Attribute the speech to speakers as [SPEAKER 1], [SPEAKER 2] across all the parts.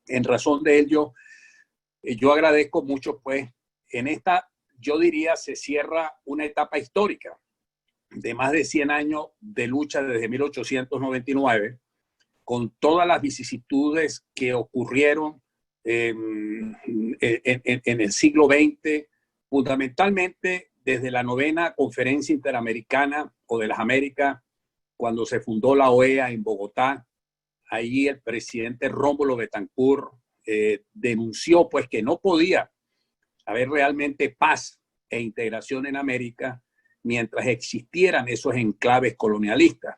[SPEAKER 1] En razón de ello, yo agradezco mucho, pues, en esta, yo diría, se cierra una etapa histórica de más de 100 años de lucha desde 1899, con todas las vicisitudes que ocurrieron en el siglo XX, fundamentalmente desde la novena Conferencia Interamericana o de las Américas, cuando se fundó la OEA en Bogotá. Ahí el presidente Rómulo Betancourt denunció pues que no podía haber realmente paz e integración en América mientras existieran esos enclaves colonialistas.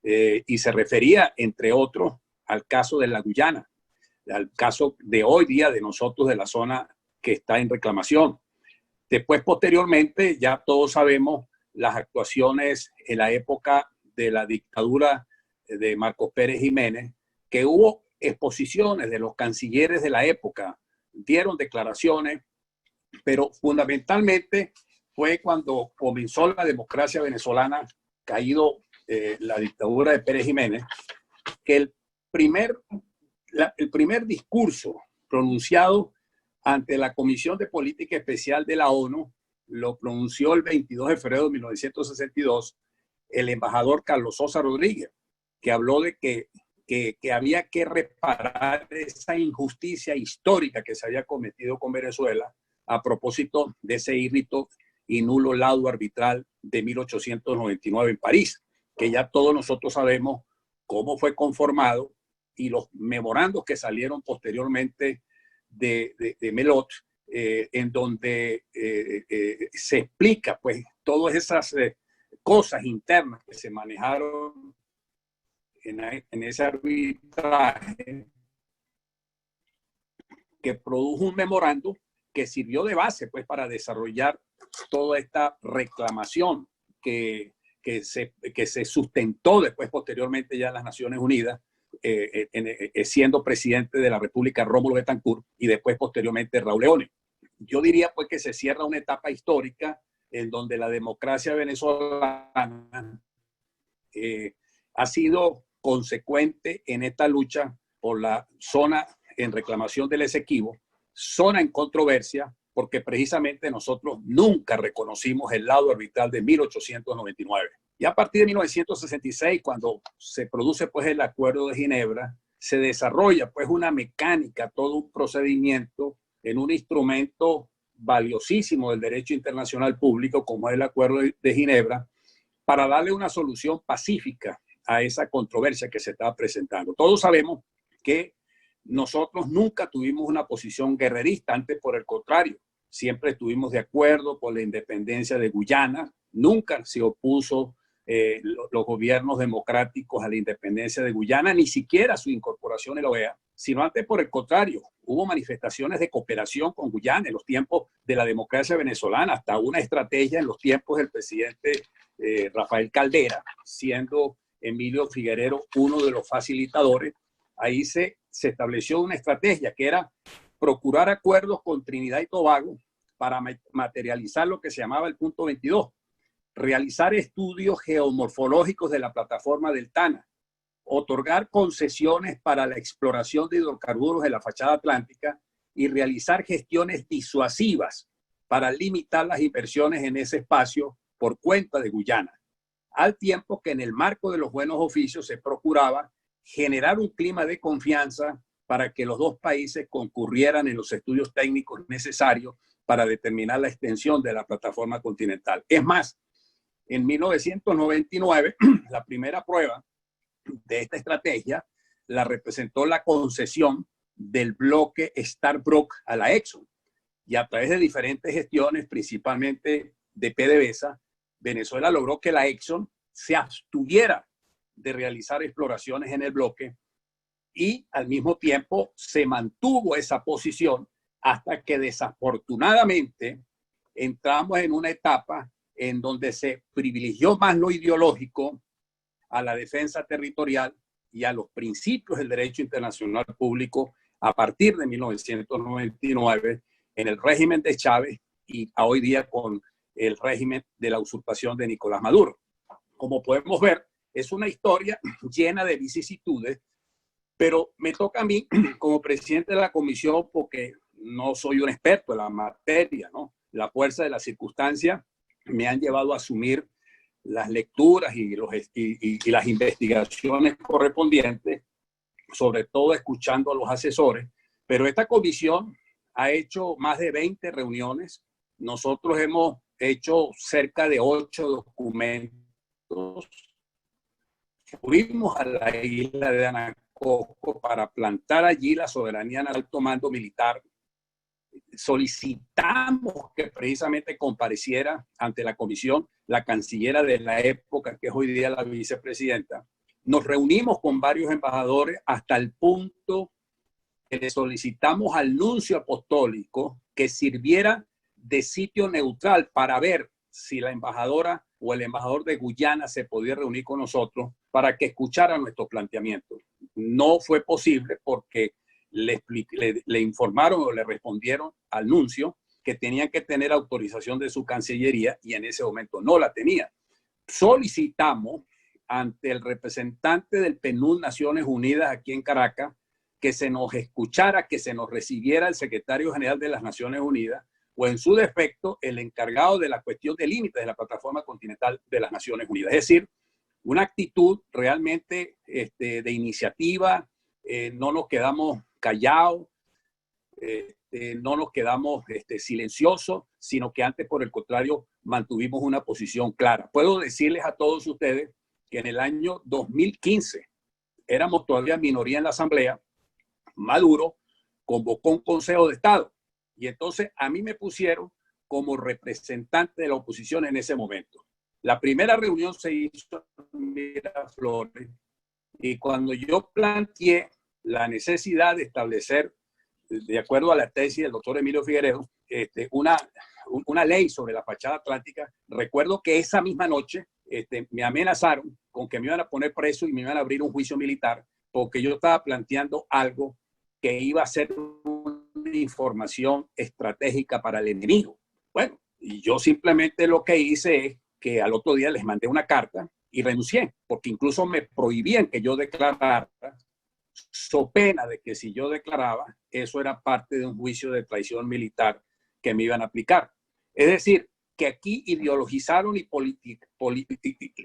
[SPEAKER 1] Y se refería, entre otros, al caso de la Guyana, al caso de hoy día de nosotros de la zona que está en reclamación. Después, posteriormente, ya todos sabemos las actuaciones en la época de la dictadura de Marcos Pérez Jiménez, que hubo exposiciones de los cancilleres de la época, dieron declaraciones, pero fundamentalmente fue cuando comenzó la democracia venezolana, caído la dictadura de Pérez Jiménez, que el primer discurso pronunciado ante la Comisión de Política Especial de la ONU lo pronunció el 22 de febrero de 1962 el embajador Carlos Sosa Rodríguez, que habló de que había que reparar esa injusticia histórica que se había cometido con Venezuela a propósito de ese írrito y nulo laudo arbitral de 1899 en París, que ya todos nosotros sabemos cómo fue conformado, y los memorandos que salieron posteriormente de Melot, en donde se explica pues todas esas cosas internas que se manejaron en ese arbitraje, que produjo un memorando que sirvió de base pues para desarrollar toda esta reclamación que se sustentó después posteriormente ya en las Naciones Unidas, siendo presidente de la República Rómulo Betancourt y después posteriormente Raúl Leónez. Yo diría pues que se cierra una etapa histórica en donde la democracia venezolana ha sido consecuente en esta lucha por la zona en reclamación del Esequibo, zona en controversia, porque precisamente nosotros nunca reconocimos el laudo arbitral de 1899. Y a partir de 1966, cuando se produce pues el Acuerdo de Ginebra, se desarrolla pues una mecánica, todo un procedimiento en un instrumento valiosísimo del derecho internacional público, como es el Acuerdo de Ginebra, para darle una solución pacífica a esa controversia que se estaba presentando. Todos sabemos que nosotros nunca tuvimos una posición guerrerista, antes por el contrario, siempre estuvimos de acuerdo por la independencia de Guyana, nunca se opuso los gobiernos democráticos a la independencia de Guyana, ni siquiera a su incorporación en la OEA, sino antes por el contrario, hubo manifestaciones de cooperación con Guyana en los tiempos de la democracia venezolana, hasta una estrategia en los tiempos del presidente Rafael Caldera, siendo Emilio Figuerero uno de los facilitadores. Ahí se estableció una estrategia que era procurar acuerdos con Trinidad y Tobago para materializar lo que se llamaba el punto 22, realizar estudios geomorfológicos de la plataforma del Tana, otorgar concesiones para la exploración de hidrocarburos de la fachada atlántica y realizar gestiones disuasivas para limitar las inversiones en ese espacio por cuenta de Guyana, al tiempo que en el marco de los buenos oficios se procuraba generar un clima de confianza para que los dos países concurrieran en los estudios técnicos necesarios para determinar la extensión de la plataforma continental. Es más, en 1999, la primera prueba de esta estrategia la representó la concesión del bloque Stabroek a la Exxon. Y a través de diferentes gestiones, principalmente de PDVSA, Venezuela logró que la Exxon se abstuviera de realizar exploraciones en el bloque y al mismo tiempo se mantuvo esa posición hasta que desafortunadamente entramos en una etapa en donde se privilegió más lo ideológico a la defensa territorial y a los principios del derecho internacional público a partir de 1999 en el régimen de Chávez y a hoy día con el régimen de la usurpación de Nicolás Maduro. Como podemos ver, es una historia llena de vicisitudes, Pero me toca a mí, como presidente de la comisión, porque no soy un experto en la materia, ¿no? La fuerza de las circunstancias me han llevado a asumir las lecturas y las investigaciones correspondientes, sobre todo escuchando a los asesores. Pero esta comisión ha hecho más de 20 reuniones. Nosotros hemos hecho cerca de 8 documentos. Fuimos a la isla de Anacoco para plantar allí la soberanía en el alto mando militar. Solicitamos que precisamente compareciera ante la comisión la cancillera de la época, que es hoy día la vicepresidenta. Nos reunimos con varios embajadores hasta el punto que le solicitamos al nuncio apostólico que sirviera de sitio neutral para ver si la embajadora o el embajador de Guyana se podía reunir con nosotros para que escuchara nuestros planteamientos. No fue posible porque le informaron o le respondieron al nuncio que tenían que tener autorización de su cancillería y en ese momento no la tenía. Solicitamos ante el representante del PNUD Naciones Unidas aquí en Caracas que se nos escuchara, que se nos recibiera el secretario general de las Naciones Unidas o en su defecto el encargado de la cuestión de límites de la plataforma continental de las Naciones Unidas. Es decir, una actitud realmente de iniciativa, no nos quedamos callados, no nos quedamos silenciosos, sino que antes, por el contrario, mantuvimos una posición clara. Puedo decirles a todos ustedes que en el año 2015 éramos todavía minoría en la Asamblea. Maduro convocó un Consejo de Estado y entonces a mí me pusieron como representante de la oposición en ese momento. La primera reunión se hizo en Miraflores y cuando yo planteé la necesidad de establecer, de acuerdo a la tesis del doctor Emilio Figueredo, una ley sobre la fachada atlántica, recuerdo que esa misma noche me amenazaron con que me iban a poner preso y me iban a abrir un juicio militar porque yo estaba planteando algo que iba a ser una información estratégica para el enemigo. Bueno, y yo simplemente lo que hice es que al otro día les mandé una carta y renuncié, porque incluso me prohibían que yo declarara, so pena de que si yo declaraba, eso era parte de un juicio de traición militar que me iban a aplicar. Es decir, que aquí ideologizaron y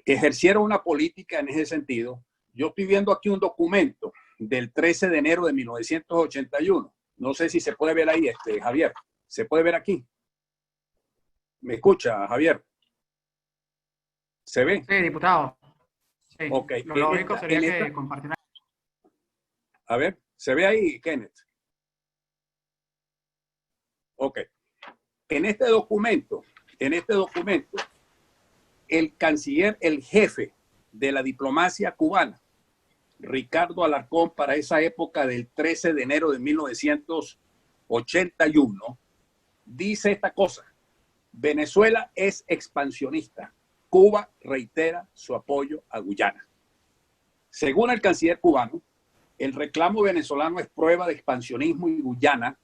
[SPEAKER 1] ejercieron una política en ese sentido. Yo estoy viendo aquí un documento del 13 de enero de 1981. No sé si se puede ver ahí, Javier. ¿Se puede ver aquí? ¿Me escucha, Javier? ¿Se ve?
[SPEAKER 2] Sí, diputado. Sí.
[SPEAKER 1] Ok.
[SPEAKER 2] Lo lógico sería que compartiera.
[SPEAKER 1] A ver, ¿se ve ahí, Kenneth? Ok. En este documento, el canciller, el jefe de la diplomacia cubana, Ricardo Alarcón, para esa época del 13 de enero de 1981, dice esta cosa: Venezuela es expansionista. Cuba reitera su apoyo a Guyana. Según el canciller cubano, el reclamo venezolano es prueba de expansionismo y Guyana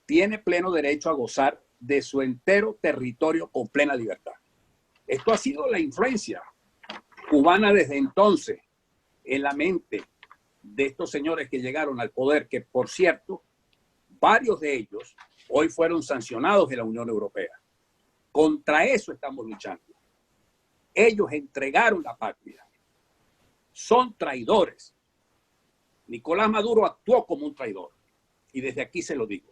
[SPEAKER 1] tiene pleno derecho a gozar de su entero territorio con plena libertad. Esto ha sido la influencia cubana desde entonces en la mente de estos señores que llegaron al poder, que por cierto, varios de ellos hoy fueron sancionados de la Unión Europea. Contra eso estamos luchando. Ellos entregaron la patria. Son traidores. Nicolás Maduro actuó como un traidor. Y desde aquí se lo digo.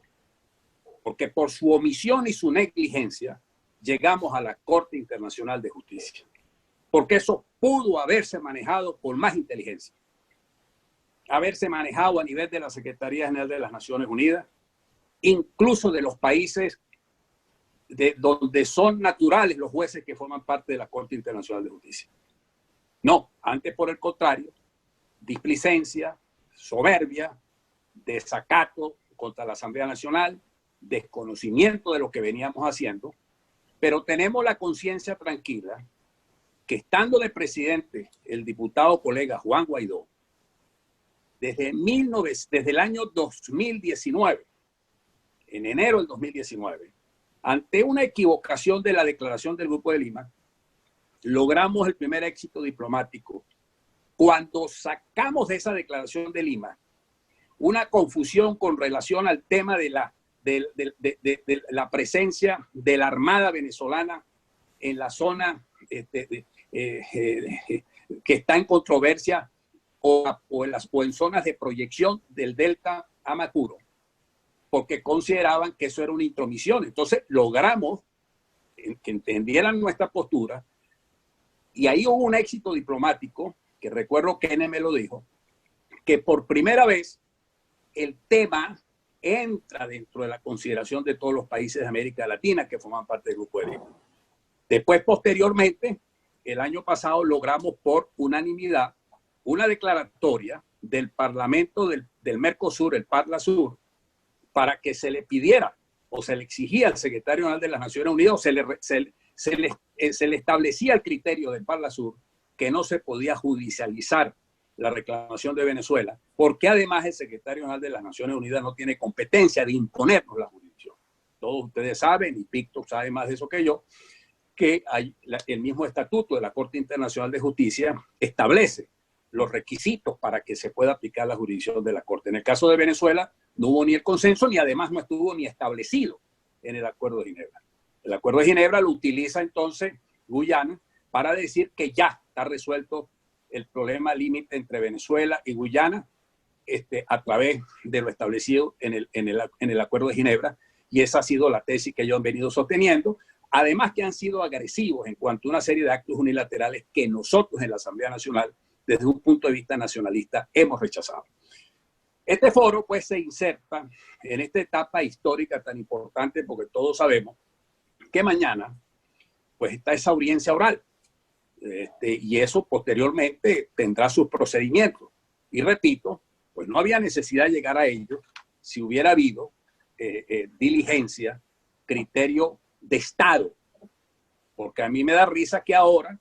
[SPEAKER 1] Porque por su omisión y su negligencia llegamos a la Corte Internacional de Justicia. Porque eso pudo haberse manejado con más inteligencia. Haberse manejado a nivel de la Secretaría General de las Naciones Unidas, incluso de los países donde son naturales los jueces que forman parte de la Corte Internacional de Justicia. No, antes por el contrario, displicencia, soberbia, desacato contra la Asamblea Nacional, desconocimiento de lo que veníamos haciendo, pero tenemos la conciencia tranquila que estando de presidente el diputado colega Juan Guaidó, desde el año 2019, en enero del 2019, ante una equivocación de la declaración del Grupo de Lima, logramos el primer éxito diplomático cuando sacamos de esa declaración de Lima una confusión con relación al tema de la presencia de la Armada venezolana en la zona que está en controversia o en zonas de proyección del delta Amacuro, porque consideraban que eso era una intromisión. Entonces logramos que entendieran nuestra postura y ahí hubo un éxito diplomático, que recuerdo que Kenneth me lo dijo, que por primera vez el tema entra dentro de la consideración de todos los países de América Latina que forman parte del Grupo de Lima. Después, posteriormente, el año pasado logramos por unanimidad una declaratoria del Parlamento del Mercosur, el Parlasur, para que se le pidiera o se le exigía al secretario general de las Naciones Unidas, o se le establecía el criterio del Parlasur que no se podía judicializar la reclamación de Venezuela, porque además el secretario general de las Naciones Unidas no tiene competencia de imponernos la jurisdicción. Todos ustedes saben, y Víctor sabe más de eso que yo, que el mismo estatuto de la Corte Internacional de Justicia establece los requisitos para que se pueda aplicar la jurisdicción de la Corte. En el caso de Venezuela no hubo ni el consenso, ni además no estuvo ni establecido en el Acuerdo de Ginebra. El Acuerdo de Ginebra lo utiliza entonces Guyana para decir que ya está resuelto el problema límite entre Venezuela y Guyana a través de lo establecido en el Acuerdo de Ginebra, y esa ha sido la tesis que ellos han venido sosteniendo, además que han sido agresivos en cuanto a una serie de actos unilaterales que nosotros en la Asamblea Nacional, desde un punto de vista nacionalista, hemos rechazado. Este foro pues se inserta en esta etapa histórica tan importante, porque todos sabemos que mañana pues está esa audiencia oral, y eso posteriormente tendrá sus procedimientos. Y repito, pues no había necesidad de llegar a ello si hubiera habido diligencia, criterio de Estado, porque a mí me da risa que ahora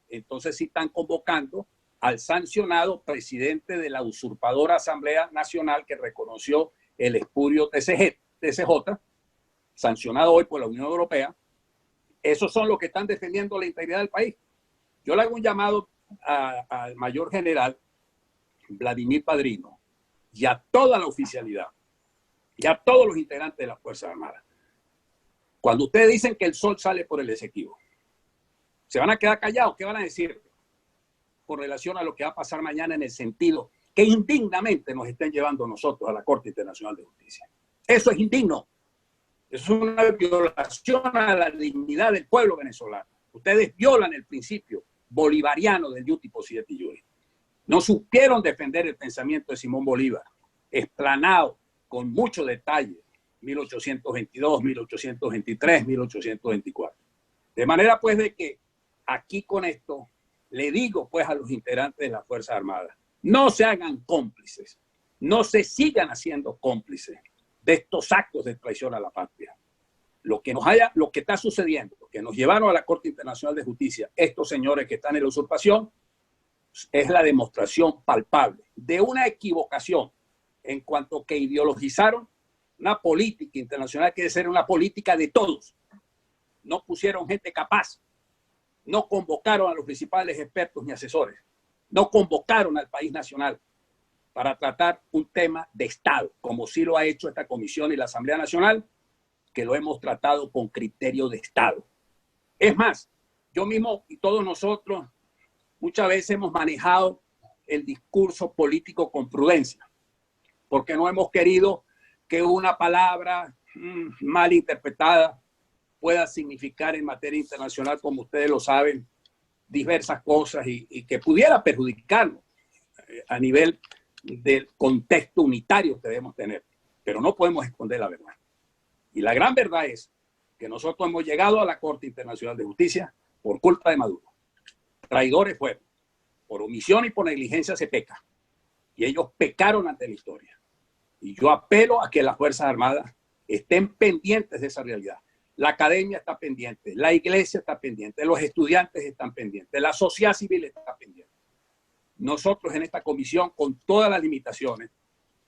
[SPEAKER 1] entonces sí están convocando al sancionado presidente de la usurpadora Asamblea Nacional que reconoció el espurio TCJ, sancionado hoy por la Unión Europea. Esos son los que están defendiendo la integridad del país. Yo le hago un llamado al mayor general Vladimir Padrino y a toda la oficialidad y a todos los integrantes de las Fuerzas Armadas. Cuando ustedes dicen que el sol sale por el Esequibo, ¿se van a quedar callados? ¿Qué van a decir con relación a lo que va a pasar mañana, en el sentido que indignamente nos estén llevando nosotros a la Corte Internacional de Justicia? Eso es indigno. Eso es una violación a la dignidad del pueblo venezolano. Ustedes violan el principio bolivariano del iuti possidetis iuris. No supieron defender el pensamiento de Simón Bolívar, explanado con mucho detalle, 1822, 1823, 1824. De manera pues de que aquí con esto le digo pues a los integrantes de las Fuerzas Armadas, no se hagan cómplices, no se sigan haciendo cómplices de estos actos de traición a la patria. Lo que está sucediendo, que nos llevaron a la Corte Internacional de Justicia, estos señores que están en la usurpación, es la demostración palpable de una equivocación en cuanto que ideologizaron una política internacional que debe ser una política de todos. No pusieron gente capaz, no convocaron a los principales expertos ni asesores, no convocaron al país nacional para tratar un tema de Estado, como sí lo ha hecho esta comisión y la Asamblea Nacional, que lo hemos tratado con criterio de Estado. Es más, yo mismo y todos nosotros muchas veces hemos manejado el discurso político con prudencia, porque no hemos querido que una palabra mal interpretada pueda significar en materia internacional, como ustedes lo saben, diversas cosas y que pudiera perjudicarnos a nivel del contexto unitario que debemos tener. Pero no podemos esconder la verdad. Y la gran verdad es que nosotros hemos llegado a la Corte Internacional de Justicia por culpa de Maduro. Traidores fueron. Por omisión y por negligencia se peca. Y ellos pecaron ante la historia. Y yo apelo a que las Fuerzas Armadas estén pendientes de esa realidad. La academia está pendiente, la iglesia está pendiente, los estudiantes están pendientes, la sociedad civil está pendiente. Nosotros en esta comisión, con todas las limitaciones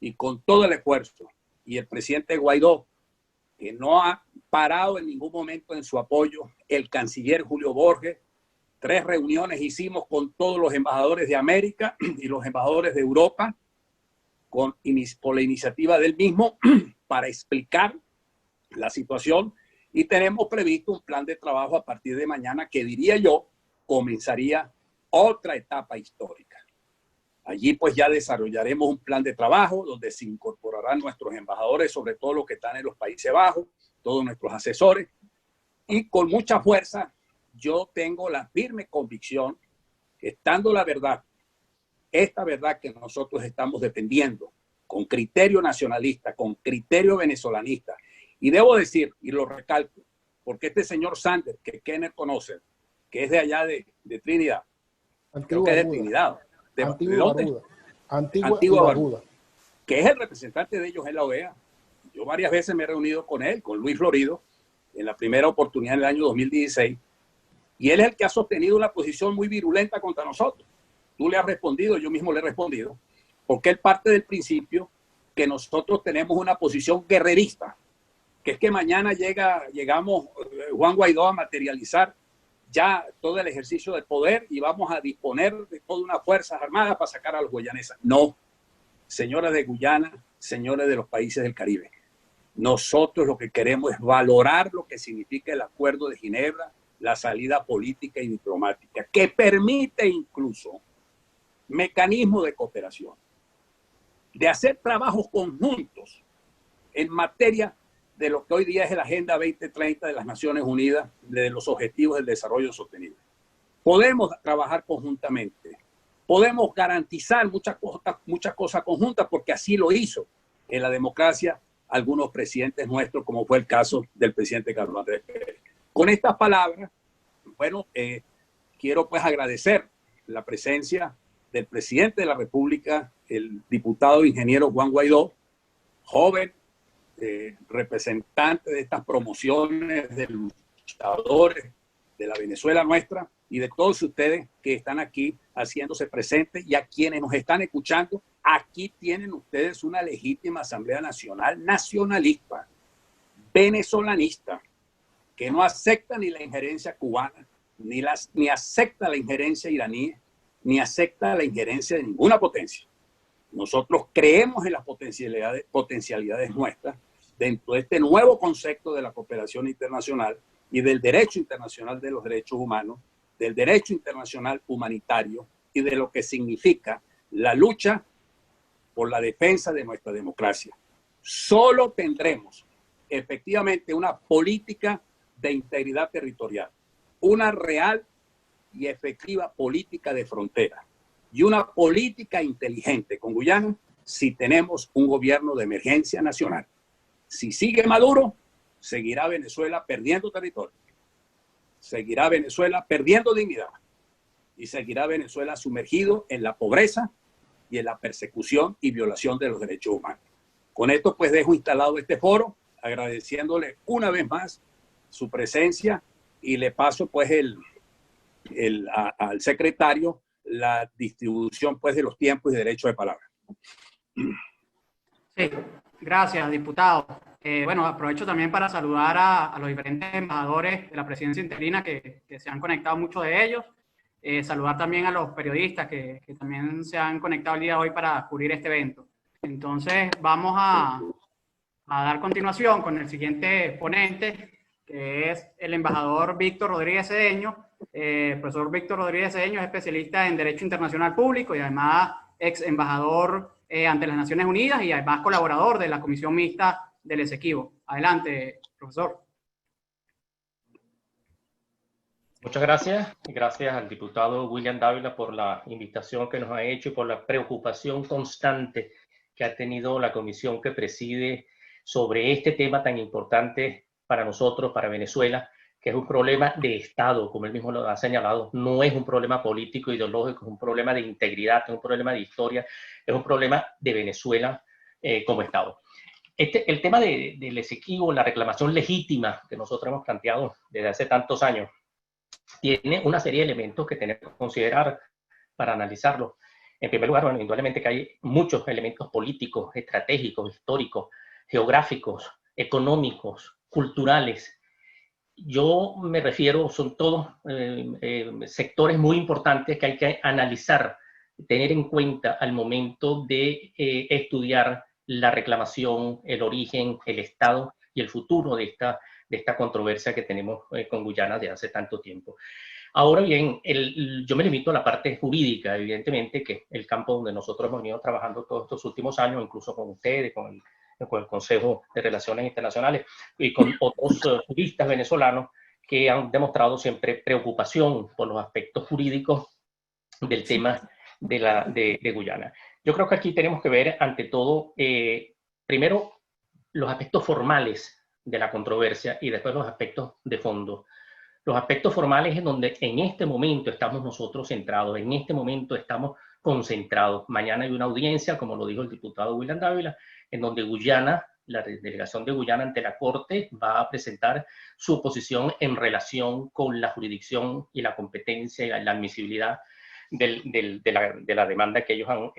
[SPEAKER 1] y con todo el esfuerzo, y el presidente Guaidó, que no ha parado en ningún momento en su apoyo, el canciller Julio Borges, 3 reuniones hicimos con todos los embajadores de América y los embajadores de Europa, por la iniciativa del mismo para explicar la situación, y tenemos previsto un plan de trabajo a partir de mañana que, diría yo, comenzaría otra etapa histórica. Allí pues ya desarrollaremos un plan de trabajo donde se incorporarán nuestros embajadores, sobre todo los que están en los Países Bajos, todos nuestros asesores, y con mucha fuerza yo tengo la firme convicción, estando la verdad, esta verdad que nosotros estamos defendiendo con criterio nacionalista, con criterio venezolanista. Y debo decir, y lo recalco, porque este señor Sanders, que Kenneth conoce, que es de allá de Trinidad, creo que es de Trinidad, ¿de dónde? Antigua Barbuda, que es el representante de ellos en la OEA. Yo varias veces me he reunido con él, con Luis Florido, en la primera oportunidad en el año 2016, y él es el que ha sostenido una posición muy virulenta contra nosotros. Tú le has respondido, yo mismo le he respondido, porque él parte del principio que nosotros tenemos una posición guerrerista, que es que mañana llegamos Juan Guaidó a materializar ya todo el ejercicio del poder y vamos a disponer de toda una fuerza armada para sacar a los guyaneses. No, señores de Guyana, señores de los países del Caribe, nosotros lo que queremos es valorar lo que significa el Acuerdo de Ginebra, la salida política y diplomática, que permite incluso mecanismos de cooperación, de hacer trabajos conjuntos en materia de lo que hoy día es la Agenda 2030 de las Naciones Unidas, de los Objetivos del Desarrollo Sostenible. Podemos trabajar conjuntamente, podemos garantizar muchas cosas conjuntas, porque así lo hizo en la democracia algunos presidentes nuestros, como fue el caso del presidente Carlos Andrés Pérez. Con estas palabras, bueno, quiero pues agradecer la presencia del presidente de la República, el diputado ingeniero Juan Guaidó, joven, representante de estas promociones de luchadores de la Venezuela nuestra, y de todos ustedes que están aquí haciéndose presentes, y a quienes nos están escuchando. Aquí tienen ustedes una legítima Asamblea Nacional nacionalista, venezolanista, que no acepta ni la injerencia cubana, ni acepta la injerencia iraní, ni acepta la injerencia de ninguna potencia. Nosotros creemos en las potencialidades nuestras dentro de este nuevo concepto de la cooperación internacional y del derecho internacional de los derechos humanos, del derecho internacional humanitario y de lo que significa la lucha por la defensa de nuestra democracia. Solo tendremos efectivamente una política de integridad territorial, una real y efectiva política de frontera y una política inteligente con Guyana si tenemos un gobierno de emergencia nacional. Si sigue Maduro, seguirá Venezuela perdiendo territorio, seguirá Venezuela perdiendo dignidad y seguirá Venezuela sumergido en la pobreza y en la persecución y violación de los derechos humanos. Con esto pues dejo instalado este foro, agradeciéndole una vez más su presencia, y le paso pues al secretario la distribución pues de los tiempos y derechos de palabra.
[SPEAKER 2] Sí, gracias, diputado. Bueno, aprovecho también para saludar a los diferentes embajadores de la presidencia interina que se han conectado, muchos de ellos. Saludar también a los periodistas que también se han conectado el día de hoy para cubrir este evento. Entonces, vamos a dar continuación con el siguiente ponente, que es el embajador Víctor Rodríguez Cedeño. El profesor Víctor Rodríguez Cedeño es especialista en Derecho Internacional Público y además ex embajador ante las Naciones Unidas y además colaborador de la Comisión Mixta del Esequibo. Adelante, profesor.
[SPEAKER 3] Muchas gracias. Gracias al diputado William Dávila por la invitación que nos ha hecho y por la preocupación constante que ha tenido la comisión que preside sobre este tema tan importante para nosotros, para Venezuela, que es un problema de Estado, como él mismo lo ha señalado. No es un problema político, ideológico, es un problema de integridad, es un problema de historia, es un problema de Venezuela como Estado. El tema del Esequibo, la reclamación legítima que nosotros hemos planteado desde hace tantos años, tiene una serie de elementos que tenemos que considerar para analizarlo. En primer lugar, bueno, indudablemente que hay muchos elementos políticos, estratégicos, históricos, geográficos, económicos, culturales. Yo me refiero, son todos sectores muy importantes que hay que analizar tener en cuenta al momento de estudiar la reclamación, el origen, el estado y el futuro de esta controversia que tenemos con Guyana de hace tanto tiempo. Ahora bien, yo me limito a la parte jurídica, evidentemente, que es el campo donde nosotros hemos venido trabajando todos estos últimos años, incluso con ustedes, con el Consejo de Relaciones Internacionales y con otros juristas venezolanos que han demostrado siempre preocupación por los aspectos jurídicos del tema de Guyana. Yo creo que aquí tenemos que ver, ante todo, primero, los aspectos formales de la controversia y después los aspectos de fondo. Los aspectos formales es donde en este momento estamos nosotros centrados, en este momento estamos concentrados. Mañana hay una audiencia, como lo dijo el diputado William Dávila, en donde Guyana, la delegación de Guyana ante la Corte va a presentar su oposición en relación con la jurisdicción y la competencia y la admisibilidad de la demanda que ellos han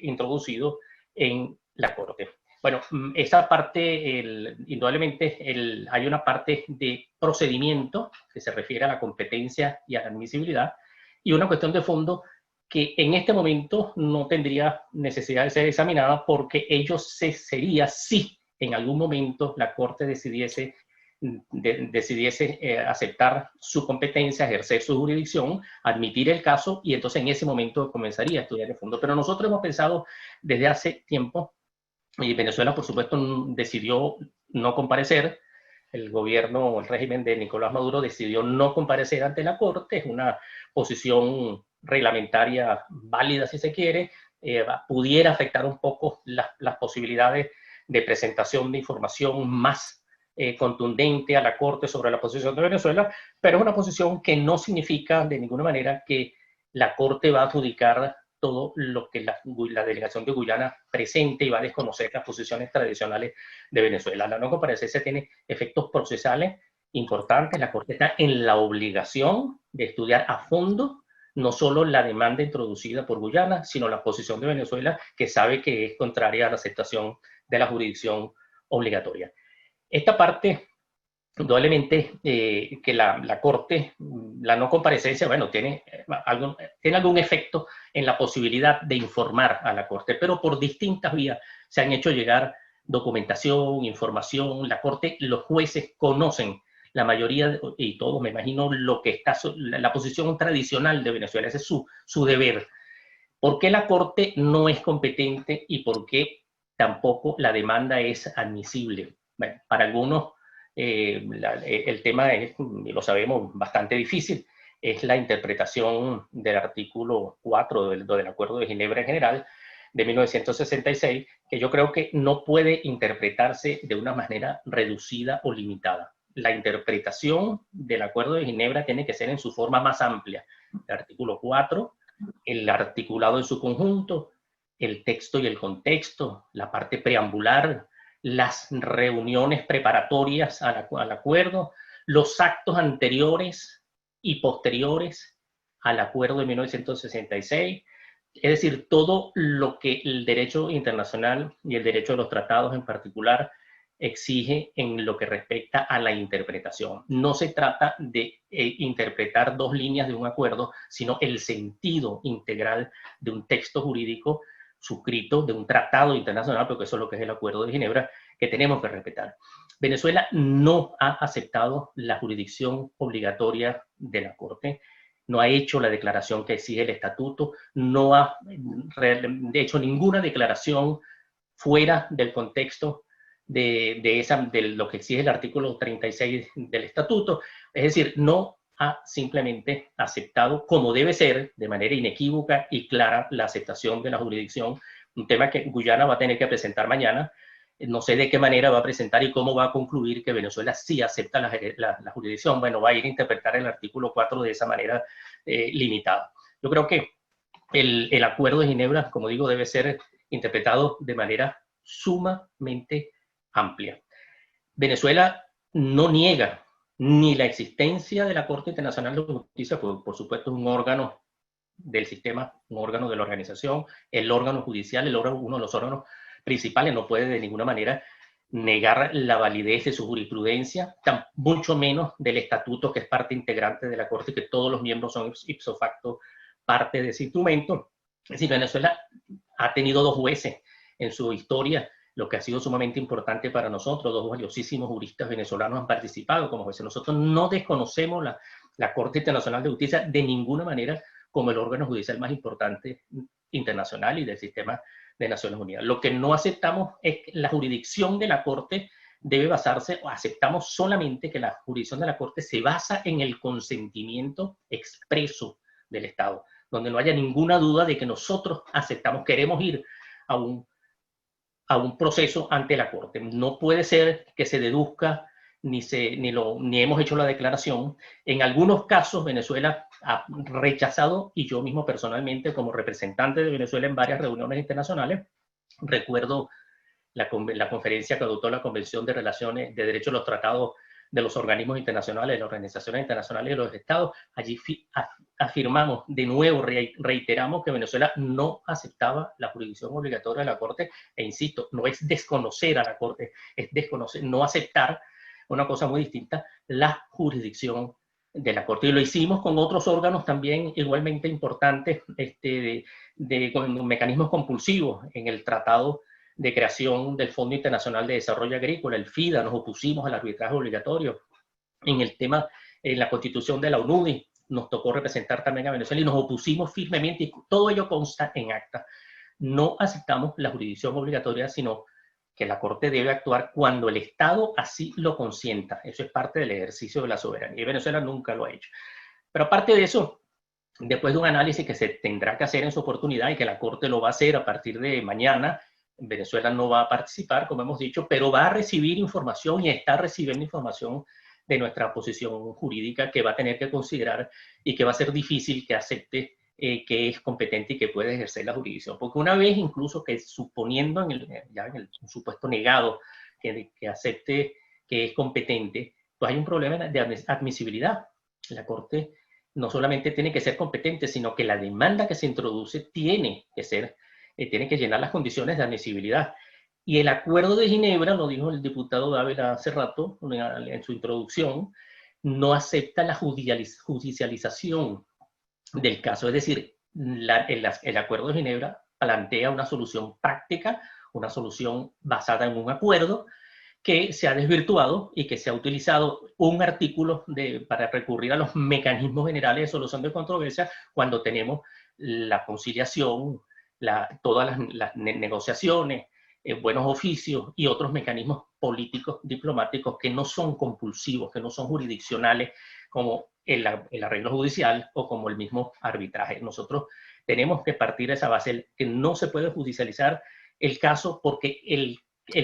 [SPEAKER 3] introducido en la Corte. Bueno, esa parte, indudablemente, hay una parte de procedimiento que se refiere a la competencia y a la admisibilidad, y una cuestión de fondo que en este momento no tendría necesidad de ser examinada porque sería si en algún momento la Corte decidiese aceptar su competencia, ejercer su jurisdicción, admitir el caso, y entonces en ese momento comenzaría a estudiar el fondo. Pero nosotros hemos pensado desde hace tiempo, y Venezuela, por supuesto, decidió no comparecer. El gobierno, el régimen de Nicolás Maduro decidió no comparecer ante la Corte. Es una posición reglamentaria válida, si se quiere. Pudiera afectar un poco las posibilidades de presentación de información más contundente a la Corte sobre la posición de Venezuela, pero es una posición que no significa de ninguna manera que la Corte va a adjudicar todo lo que la delegación de Guyana presente y va a desconocer las posiciones tradicionales de Venezuela. La no comparecencia tiene efectos procesales importantes. La Corte está en la obligación de estudiar a fondo no solo la demanda introducida por Guyana, sino la posición de Venezuela, que sabe que es contraria a la aceptación de la jurisdicción obligatoria. Esta parte, indudablemente, que la Corte, la no comparecencia, bueno, tiene algún efecto en la posibilidad de informar a la Corte, pero por distintas vías se han hecho llegar documentación, información. La Corte, los jueces conocen la mayoría, y todos, me imagino, lo que está, la posición tradicional de Venezuela. Ese es su deber. ¿Por qué la Corte no es competente y por qué tampoco la demanda es admisible? Bueno, para algunos el tema es, y lo sabemos, bastante difícil. Es la interpretación del artículo 4 del Acuerdo de Ginebra en general de 1966, que yo creo que no puede interpretarse de una manera reducida o limitada. La interpretación del Acuerdo de Ginebra tiene que ser en su forma más amplia. El artículo 4, el articulado en su conjunto, el texto y el contexto, la parte preambular, las reuniones preparatorias al acuerdo, los actos anteriores y posteriores al acuerdo de 1966, es decir, todo lo que el derecho internacional y el derecho de los tratados en particular exige en lo que respecta a la interpretación. No se trata de interpretar dos líneas de un acuerdo, sino el sentido integral de un texto jurídico suscrito, de un tratado internacional, porque eso es lo que es el Acuerdo de Ginebra, que tenemos que respetar. Venezuela no ha aceptado la jurisdicción obligatoria de la Corte, no ha hecho la declaración que exige el estatuto, no ha hecho ninguna declaración fuera del contexto de lo que exige el artículo 36 del estatuto. Es decir, no ha simplemente aceptado, como debe ser, de manera inequívoca y clara, la aceptación de la jurisdicción, un tema que Guyana va a tener que presentar mañana. No sé de qué manera va a presentar y cómo va a concluir que Venezuela sí acepta la jurisdicción. Bueno, va a ir a interpretar el artículo 4 de esa manera limitada. Yo creo que el Acuerdo de Ginebra, como digo, debe ser interpretado de manera sumamente amplia. Venezuela no niega ni la existencia de la Corte Internacional de Justicia, por supuesto es un órgano del sistema, un órgano de la organización, el órgano judicial, uno de los órganos principales, no puede de ninguna manera negar la validez de su jurisprudencia, mucho menos del estatuto, que es parte integrante de la Corte, que todos los miembros son ipso facto parte de ese instrumento. Es decir, Venezuela ha tenido 2 jueces en su historia, lo que ha sido sumamente importante para nosotros. 2 valiosísimos juristas venezolanos han participado como jueces. Nosotros no desconocemos la Corte Internacional de Justicia de ninguna manera como el órgano judicial más importante internacional y del sistema de Naciones Unidas. Lo que no aceptamos es que la jurisdicción de la Corte debe basarse, o aceptamos solamente que la jurisdicción de la Corte se basa en el consentimiento expreso del Estado, donde no haya ninguna duda de que nosotros aceptamos, queremos ir a un proceso ante la Corte. No puede ser que se deduzca ni hemos hecho la declaración. En algunos casos Venezuela ha rechazado, y yo mismo personalmente como representante de Venezuela en varias reuniones internacionales, recuerdo la conferencia que adoptó la Convención de Relaciones de Derechos de los Tratados de los organismos internacionales, de las organizaciones internacionales y de los estados. Allí afirmamos, de nuevo, reiteramos que Venezuela no aceptaba la jurisdicción obligatoria de la Corte, e insisto, no es desconocer a la Corte, es desconocer, no aceptar, una cosa muy distinta, la jurisdicción de la Corte. Y lo hicimos con otros órganos también igualmente importantes, con mecanismos compulsivos en el Tratado de creación del Fondo Internacional de Desarrollo Agrícola, el FIDA. Nos opusimos al arbitraje obligatorio. En el tema, en la constitución de la ONUDI, nos tocó representar también a Venezuela y nos opusimos firmemente, y todo ello consta en acta. No aceptamos la jurisdicción obligatoria, sino que la Corte debe actuar cuando el Estado así lo consienta. Eso es parte del ejercicio de la soberanía, y Venezuela nunca lo ha hecho. Pero aparte de eso, después de un análisis que se tendrá que hacer en su oportunidad, y que la Corte lo va a hacer a partir de mañana, Venezuela no va a participar, como hemos dicho, pero va a recibir información y está recibiendo información de nuestra posición jurídica, que va a tener que considerar y que va a ser difícil que acepte que es competente y que puede ejercer la jurisdicción. Porque una vez incluso que suponiendo en el supuesto negado que acepte que es competente, pues hay un problema de admisibilidad. La Corte no solamente tiene que ser competente, sino que la demanda que se introduce tiene que llenar las condiciones de admisibilidad. Y el Acuerdo de Ginebra, lo dijo el diputado Dávila hace rato en su introducción, no acepta la judicialización del caso. Es decir, el Acuerdo de Ginebra plantea una solución práctica, una solución basada en un acuerdo que se ha desvirtuado y que se ha utilizado un artículo para recurrir a los mecanismos generales de solución de controversia cuando tenemos la conciliación, todas las negociaciones, buenos oficios y otros mecanismos políticos, diplomáticos que no son compulsivos, que no son jurisdiccionales, como el arreglo judicial o como el mismo arbitraje. Nosotros tenemos que partir de esa base, que no se puede judicializar el caso, porque el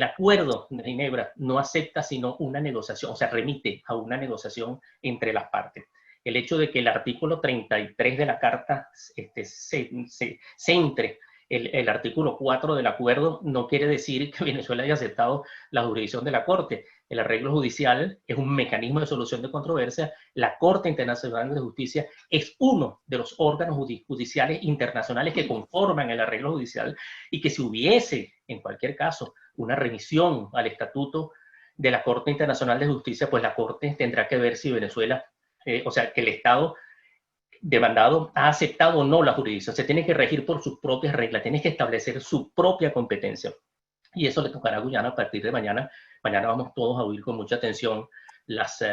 [SPEAKER 3] Acuerdo de Ginebra no acepta sino una negociación, o sea, remite a una negociación entre las partes. El hecho de que el artículo 33 de la Carta centre el artículo 4 del acuerdo no quiere decir que Venezuela haya aceptado la jurisdicción de la Corte. El arreglo judicial es un mecanismo de solución de controversia. La Corte Internacional de Justicia es uno de los órganos judiciales internacionales que conforman el arreglo judicial, y que si hubiese, en cualquier caso, una revisión al estatuto de la Corte Internacional de Justicia, pues la Corte tendrá que ver si Venezuela, o sea, que el Estado demandado ha aceptado o no la jurisdicción. Se tiene que regir por sus propias reglas, tiene que establecer su propia competencia. Y eso le tocará a Guyana a partir de mañana. Mañana vamos todos a oír con mucha atención las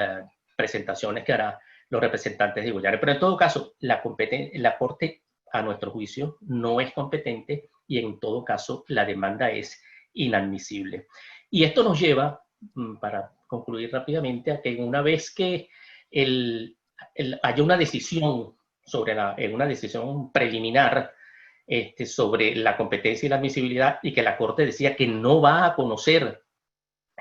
[SPEAKER 3] presentaciones que harán los representantes de Guyana. Pero en todo caso, la Corte, a nuestro juicio, no es competente, y en todo caso la demanda es inadmisible. Y esto nos lleva, para concluir rápidamente, a que una vez que haya una decisión una decisión preliminar sobre la competencia y la admisibilidad, y que la Corte decía que no va a conocer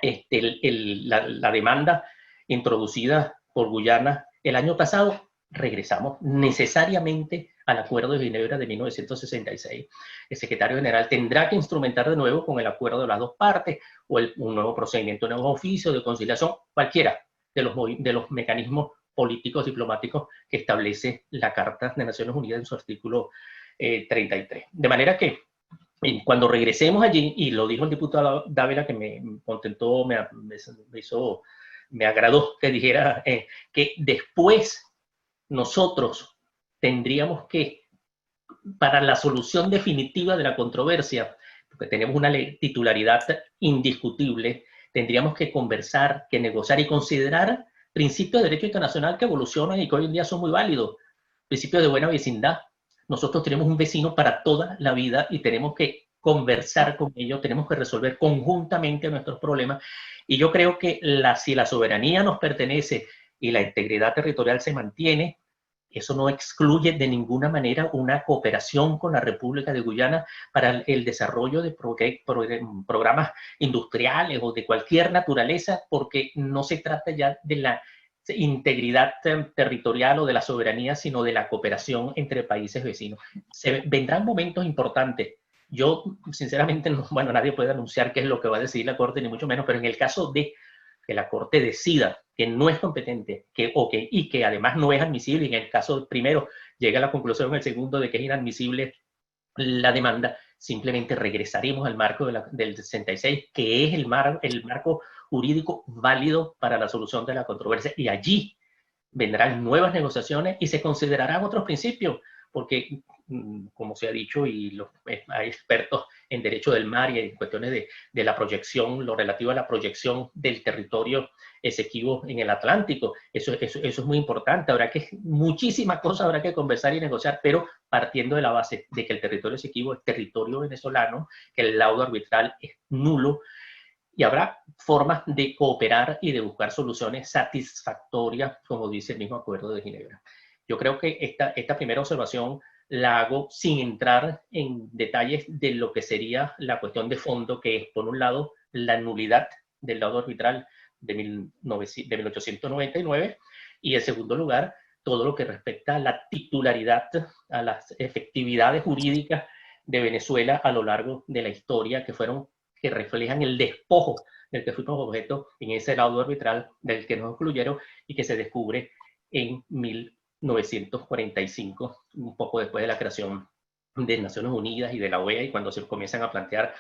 [SPEAKER 3] la demanda introducida por Guyana el año pasado, regresamos necesariamente al Acuerdo de Ginebra de 1966. El secretario general tendrá que instrumentar de nuevo, con el acuerdo de las dos partes, o un nuevo procedimiento, un nuevo oficio de conciliación, cualquiera de los mecanismos políticos diplomáticos que establece la Carta de Naciones Unidas en su artículo 33. De manera que cuando regresemos allí, y lo dijo el diputado Dávila, que me contentó, me agradó que dijera que después nosotros tendríamos que para la solución definitiva de la controversia, porque tenemos una titularidad indiscutible, tendríamos que conversar, que negociar y considerar principios de derecho internacional que evolucionan y que hoy en día son muy válidos. Principios de buena vecindad. Nosotros tenemos un vecino para toda la vida y tenemos que conversar con ellos, tenemos que resolver conjuntamente nuestros problemas. Y yo creo que si la soberanía nos pertenece y la integridad territorial se mantiene, eso no excluye de ninguna manera una cooperación con la República de Guyana para el desarrollo de programas industriales o de cualquier naturaleza, porque no se trata ya de la integridad territorial o de la soberanía, sino de la cooperación entre países vecinos. Vendrán momentos importantes. Yo, sinceramente, bueno, nadie puede anunciar qué es lo que va a decidir la Corte, ni mucho menos, pero en el caso de que la Corte decida que no es competente y que además no es admisible, y en el caso primero llega a la conclusión en el segundo de que es inadmisible la demanda, simplemente regresaremos al marco del 66, que es el marco jurídico válido para la solución de la controversia, y allí vendrán nuevas negociaciones y se considerarán otros principios, porque como se ha dicho, y hay expertos en derecho del mar y en cuestiones de la proyección, lo relativo a la proyección del territorio Esequibo en el Atlántico, eso es muy importante. Muchísimas cosas habrá que conversar y negociar, pero partiendo de la base de que el territorio Esequibo es territorio venezolano, que el laudo arbitral es nulo, y habrá formas de cooperar y de buscar soluciones satisfactorias, como dice el mismo Acuerdo de Ginebra. Yo creo que esta primera observación la hago sin entrar en detalles de lo que sería la cuestión de fondo, que es, por un lado, la nulidad del laudo arbitral de 1899, y en segundo lugar, todo lo que respecta a la titularidad, a las efectividades jurídicas de Venezuela a lo largo de la historia, que reflejan el despojo del que fuimos objeto en ese laudo arbitral del que nos excluyeron y que se descubre en 1945, un poco después de la creación de Naciones Unidas y de la OEA, y cuando se comienzan a plantear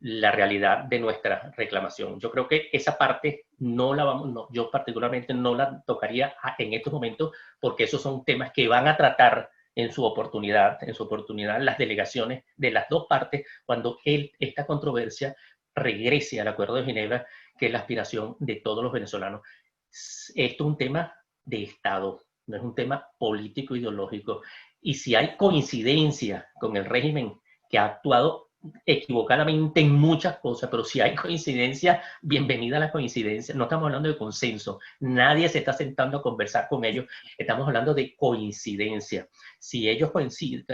[SPEAKER 3] la realidad de nuestra reclamación. Yo creo que esa parte yo particularmente no la tocaría en estos momentos, porque esos son temas que van a tratar en su oportunidad las delegaciones de las dos partes cuando esta controversia regrese al Acuerdo de Ginebra, que es la aspiración de todos los venezolanos. Esto es un tema de Estado, no es un tema político ideológico. Y si hay coincidencia con el régimen que ha actuado equivocadamente en muchas cosas, pero si hay coincidencia, bienvenida a la coincidencia. No estamos hablando de consenso, nadie se está sentando a conversar con ellos, estamos hablando de coincidencia. Si ellos coinciden,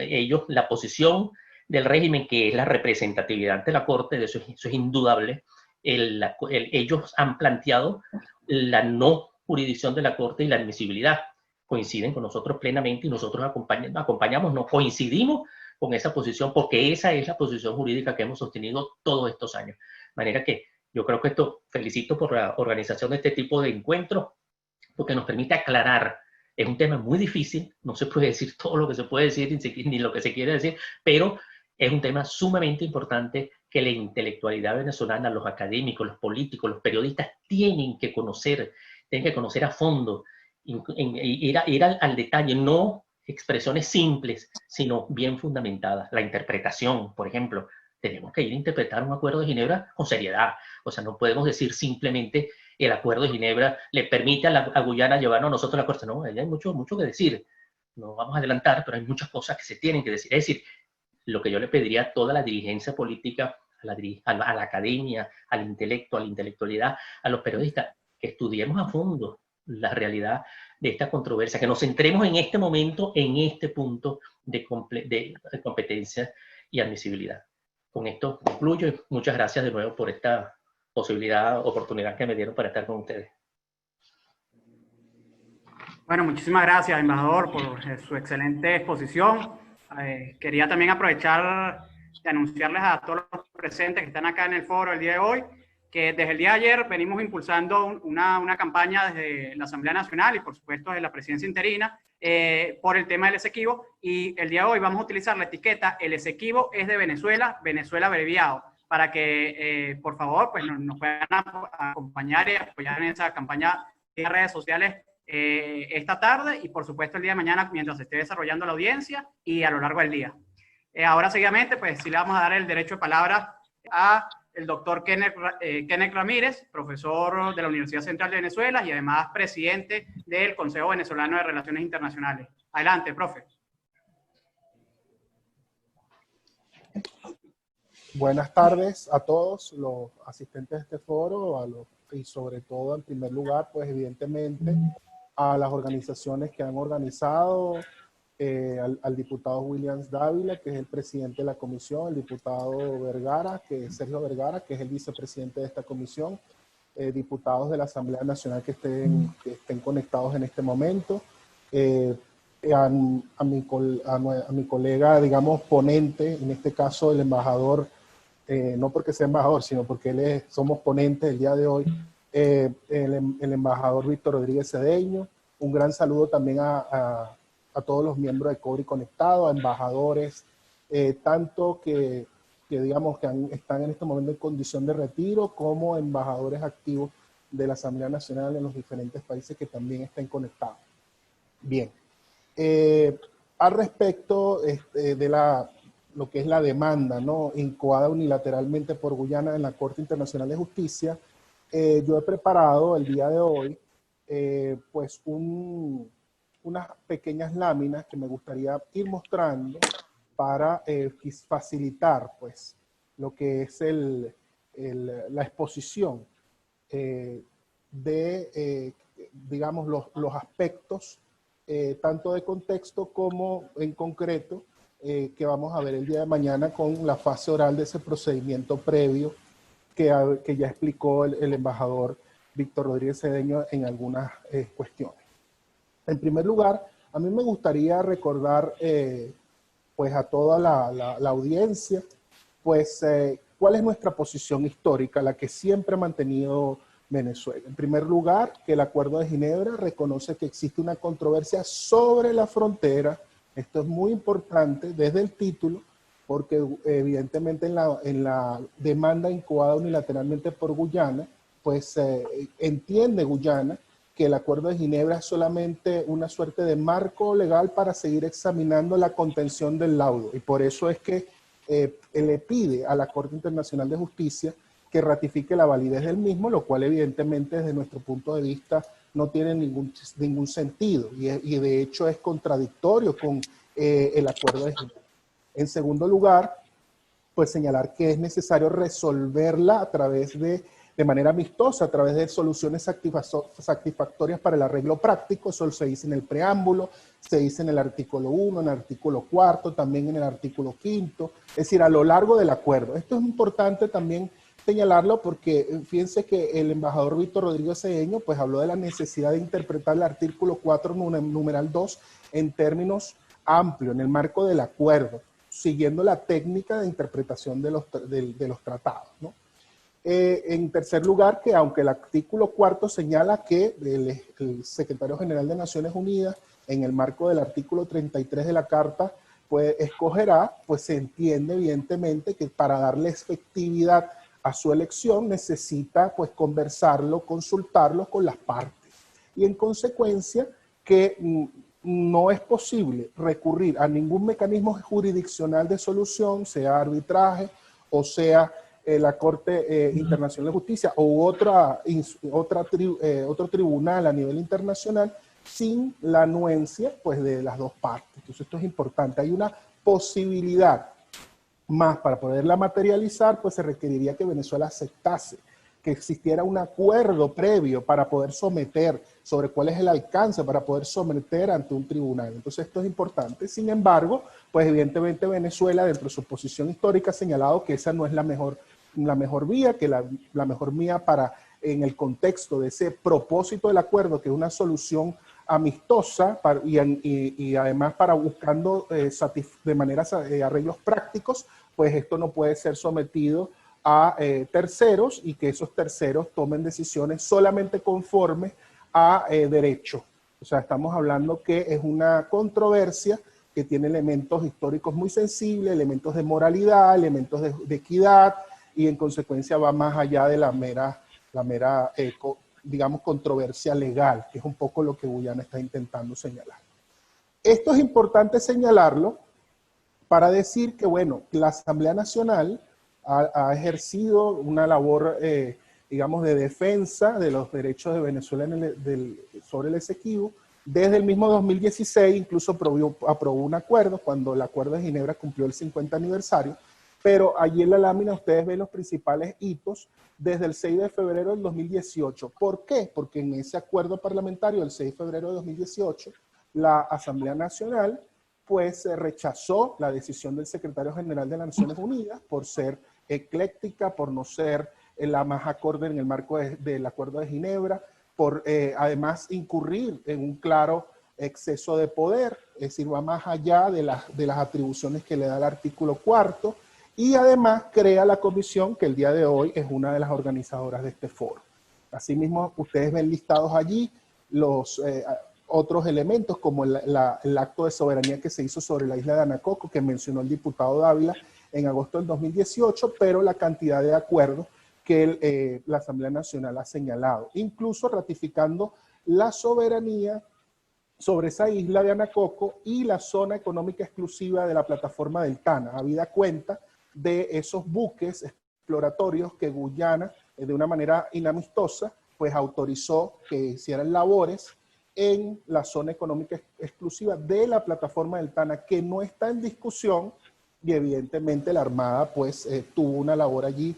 [SPEAKER 3] la posición del régimen, que es la representatividad ante la Corte, eso es indudable, ellos han planteado la no jurisdicción de la Corte y la admisibilidad. Coinciden con nosotros plenamente y nosotros acompañamos, no coincidimos con esa posición, porque esa es la posición jurídica que hemos sostenido todos estos años. De manera que yo creo que felicito por la organización de este tipo de encuentros, porque nos permite aclarar. Es un tema muy difícil, no se puede decir todo lo que se puede decir, ni lo que se quiere decir, pero es un tema sumamente importante que la intelectualidad venezolana, los académicos, los políticos, los periodistas tienen que conocer a fondo, ir al detalle, no expresiones simples, sino bien fundamentadas. La interpretación, por ejemplo, tenemos que ir a interpretar un Acuerdo de Ginebra con seriedad. O sea, no podemos decir simplemente el Acuerdo de Ginebra le permite a Guyana llevarnos a nosotros a la Corte. No, hay mucho que decir. No vamos a adelantar, pero hay muchas cosas que se tienen que decir. Es decir, lo que yo le pediría a toda la dirigencia política, a la academia, al intelecto, a la intelectualidad, a los periodistas, que estudiemos a fondo la realidad de esta controversia, que nos centremos en este momento, en este punto de competencia y admisibilidad. Con esto concluyo y muchas gracias de nuevo por esta oportunidad que me dieron para estar con ustedes.
[SPEAKER 2] Bueno, muchísimas gracias, embajador, por su excelente exposición. Quería también aprovechar de anunciarles a todos los presentes que están acá en el foro el día de hoy, que desde el día de ayer venimos impulsando una campaña desde la Asamblea Nacional y por supuesto desde la presidencia interina por el tema del Esequibo, y el día de hoy vamos a utilizar la etiqueta "El Esequibo es de Venezuela, Venezuela abreviado", para que por favor pues nos puedan acompañar y apoyar en esa campaña en redes sociales esta tarde y por supuesto el día de mañana mientras se esté desarrollando la audiencia y a lo largo del día. Ahora seguidamente, pues sí le vamos a dar el derecho de palabra a el doctor Kenneth Ramírez, profesor de la Universidad Central de Venezuela y además presidente del Consejo Venezolano de Relaciones Internacionales. Adelante, profe.
[SPEAKER 4] Buenas tardes a todos los asistentes de este foro y sobre todo, en primer lugar, pues evidentemente a las organizaciones que han organizado, al diputado Williams Dávila, que es el presidente de la comisión, el diputado Vergara, que es Sergio Vergara, que es el vicepresidente de esta comisión, diputados de la Asamblea Nacional que estén conectados en este momento, a mi colega, digamos, ponente, en este caso el embajador, no porque sea embajador, sino porque somos ponentes el día de hoy, el embajador Víctor Rodríguez Cedeño. Un gran saludo también a todos los miembros de COBRI Conectado, a embajadores, tanto que digamos que están en este momento en condición de retiro, como embajadores activos de la Asamblea Nacional en los diferentes países que también estén conectados. Bien. Al respecto de lo que es la demanda, ¿no?, incoada unilateralmente por Guyana en la Corte Internacional de Justicia, yo he preparado el día de hoy pues unas pequeñas láminas que me gustaría ir mostrando para facilitar pues lo que es la exposición digamos, los aspectos tanto de contexto como en concreto que vamos a ver el día de mañana con la fase oral de ese procedimiento previo que ya explicó el embajador Víctor Rodríguez Cedeño en algunas cuestiones. En primer lugar, a mí me gustaría recordar pues a toda la audiencia pues cuál es nuestra posición histórica, la que siempre ha mantenido Venezuela. En primer lugar, que el Acuerdo de Ginebra reconoce que existe una controversia sobre la frontera. Esto es muy importante desde el título, porque evidentemente en la demanda incoada unilateralmente por Guyana, pues entiende Guyana que el Acuerdo de Ginebra es solamente una suerte de marco legal para seguir examinando la contención del laudo. Y por eso es que le pide a la Corte Internacional de Justicia que ratifique la validez del mismo, lo cual evidentemente desde nuestro punto de vista no tiene ningún sentido y de hecho es contradictorio con el Acuerdo de Ginebra. En segundo lugar, pues señalar que es necesario resolverla a través de manera amistosa, a través de soluciones satisfactorias para el arreglo práctico. Eso se dice en el preámbulo, se dice en el artículo 1, en el artículo 4, también en el artículo 5, es decir, a lo largo del acuerdo. Esto es importante también señalarlo porque fíjense que el embajador Víctor Rodríguez Cedeño pues habló de la necesidad de interpretar el artículo 4, numeral 2, en términos amplios, en el marco del acuerdo, siguiendo la técnica de interpretación de los tratados, ¿no? En tercer lugar, que aunque el artículo 4 señala que el secretario general de Naciones Unidas, en el marco del artículo 33 de la Carta, pues escogerá, pues se entiende evidentemente que para darle efectividad a su elección necesita pues conversarlo, consultarlo con las partes. Y en consecuencia que no es posible recurrir a ningún mecanismo jurisdiccional de solución, sea arbitraje o sea la Corte Internacional de Justicia o otro tribunal a nivel internacional sin la anuencia pues, de las dos partes. Entonces esto es importante. Hay una posibilidad más para poderla materializar, pues se requeriría que Venezuela aceptase que existiera un acuerdo previo para poder someter, sobre cuál es el alcance para poder someter ante un tribunal. Entonces esto es importante. Sin embargo, pues evidentemente Venezuela, dentro de su posición histórica, ha señalado que esa no es la mejor vía, que la mejor vía para, en el contexto de ese propósito del acuerdo, que es una solución amistosa y además para buscando de manera arreglos prácticos, pues esto no puede ser sometido a terceros y que esos terceros tomen decisiones solamente conforme a derecho. O sea, estamos hablando que es una controversia que tiene elementos históricos muy sensibles, elementos de moralidad, elementos de equidad y en consecuencia va más allá de la mera digamos, controversia legal, que es un poco lo que Guyana está intentando señalar. Esto es importante señalarlo para decir que, bueno, la Asamblea Nacional ha ejercido una labor, digamos, de defensa de los derechos de Venezuela sobre el Esequibo. Desde el mismo 2016 incluso aprobó un acuerdo, cuando el Acuerdo de Ginebra cumplió el 50 aniversario, pero allí en la lámina ustedes ven los principales hitos desde el 6 de febrero del 2018. ¿Por qué? Porque en ese acuerdo parlamentario del 6 de febrero de 2018, la Asamblea Nacional pues rechazó la decisión del secretario general de las Naciones Unidas por ser ecléctica, por no ser la más acorde en el marco del Acuerdo de Ginebra, por además incurrir en un claro exceso de poder, es decir, va más allá de las atribuciones que le da el artículo 4, y además crea la comisión que el día de hoy es una de las organizadoras de este foro. Asimismo, ustedes ven listados allí los otros elementos como el acto de soberanía que se hizo sobre la isla de Anacoco, que mencionó el diputado Dávila en agosto del 2018, pero la cantidad de acuerdos que la Asamblea Nacional ha señalado, incluso ratificando la soberanía sobre esa isla de Anacoco y la zona económica exclusiva de la plataforma del Tana, habida cuenta de esos buques exploratorios que Guyana, de una manera inamistosa, pues autorizó que hicieran labores en la zona económica exclusiva de la plataforma del Tana, que no está en discusión, y evidentemente la Armada pues tuvo una labor allí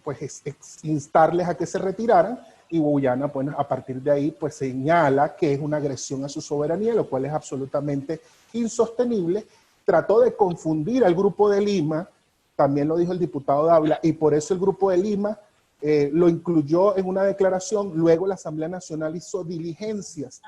[SPEAKER 4] pues instarles a que se retiraran, y Guyana pues a partir de ahí pues señala que es una agresión a su soberanía, lo cual es absolutamente insostenible. Trató de confundir al Grupo de Lima, también lo dijo el diputado Dávila, y por eso el Grupo de Lima lo incluyó en una declaración. Luego la Asamblea Nacional hizo diligencias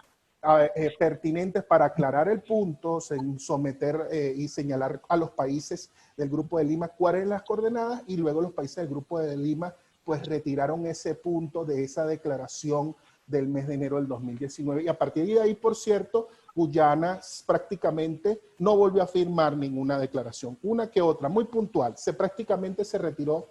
[SPEAKER 4] pertinentes para aclarar el punto, someter y señalar a los países del Grupo de Lima cuáles eran las coordenadas, y luego los países del Grupo de Lima pues retiraron ese punto de esa declaración del mes de enero del 2019. Y a partir de ahí, por cierto, Guyana prácticamente no volvió a firmar ninguna declaración, una que otra, muy puntual. Prácticamente se retiró,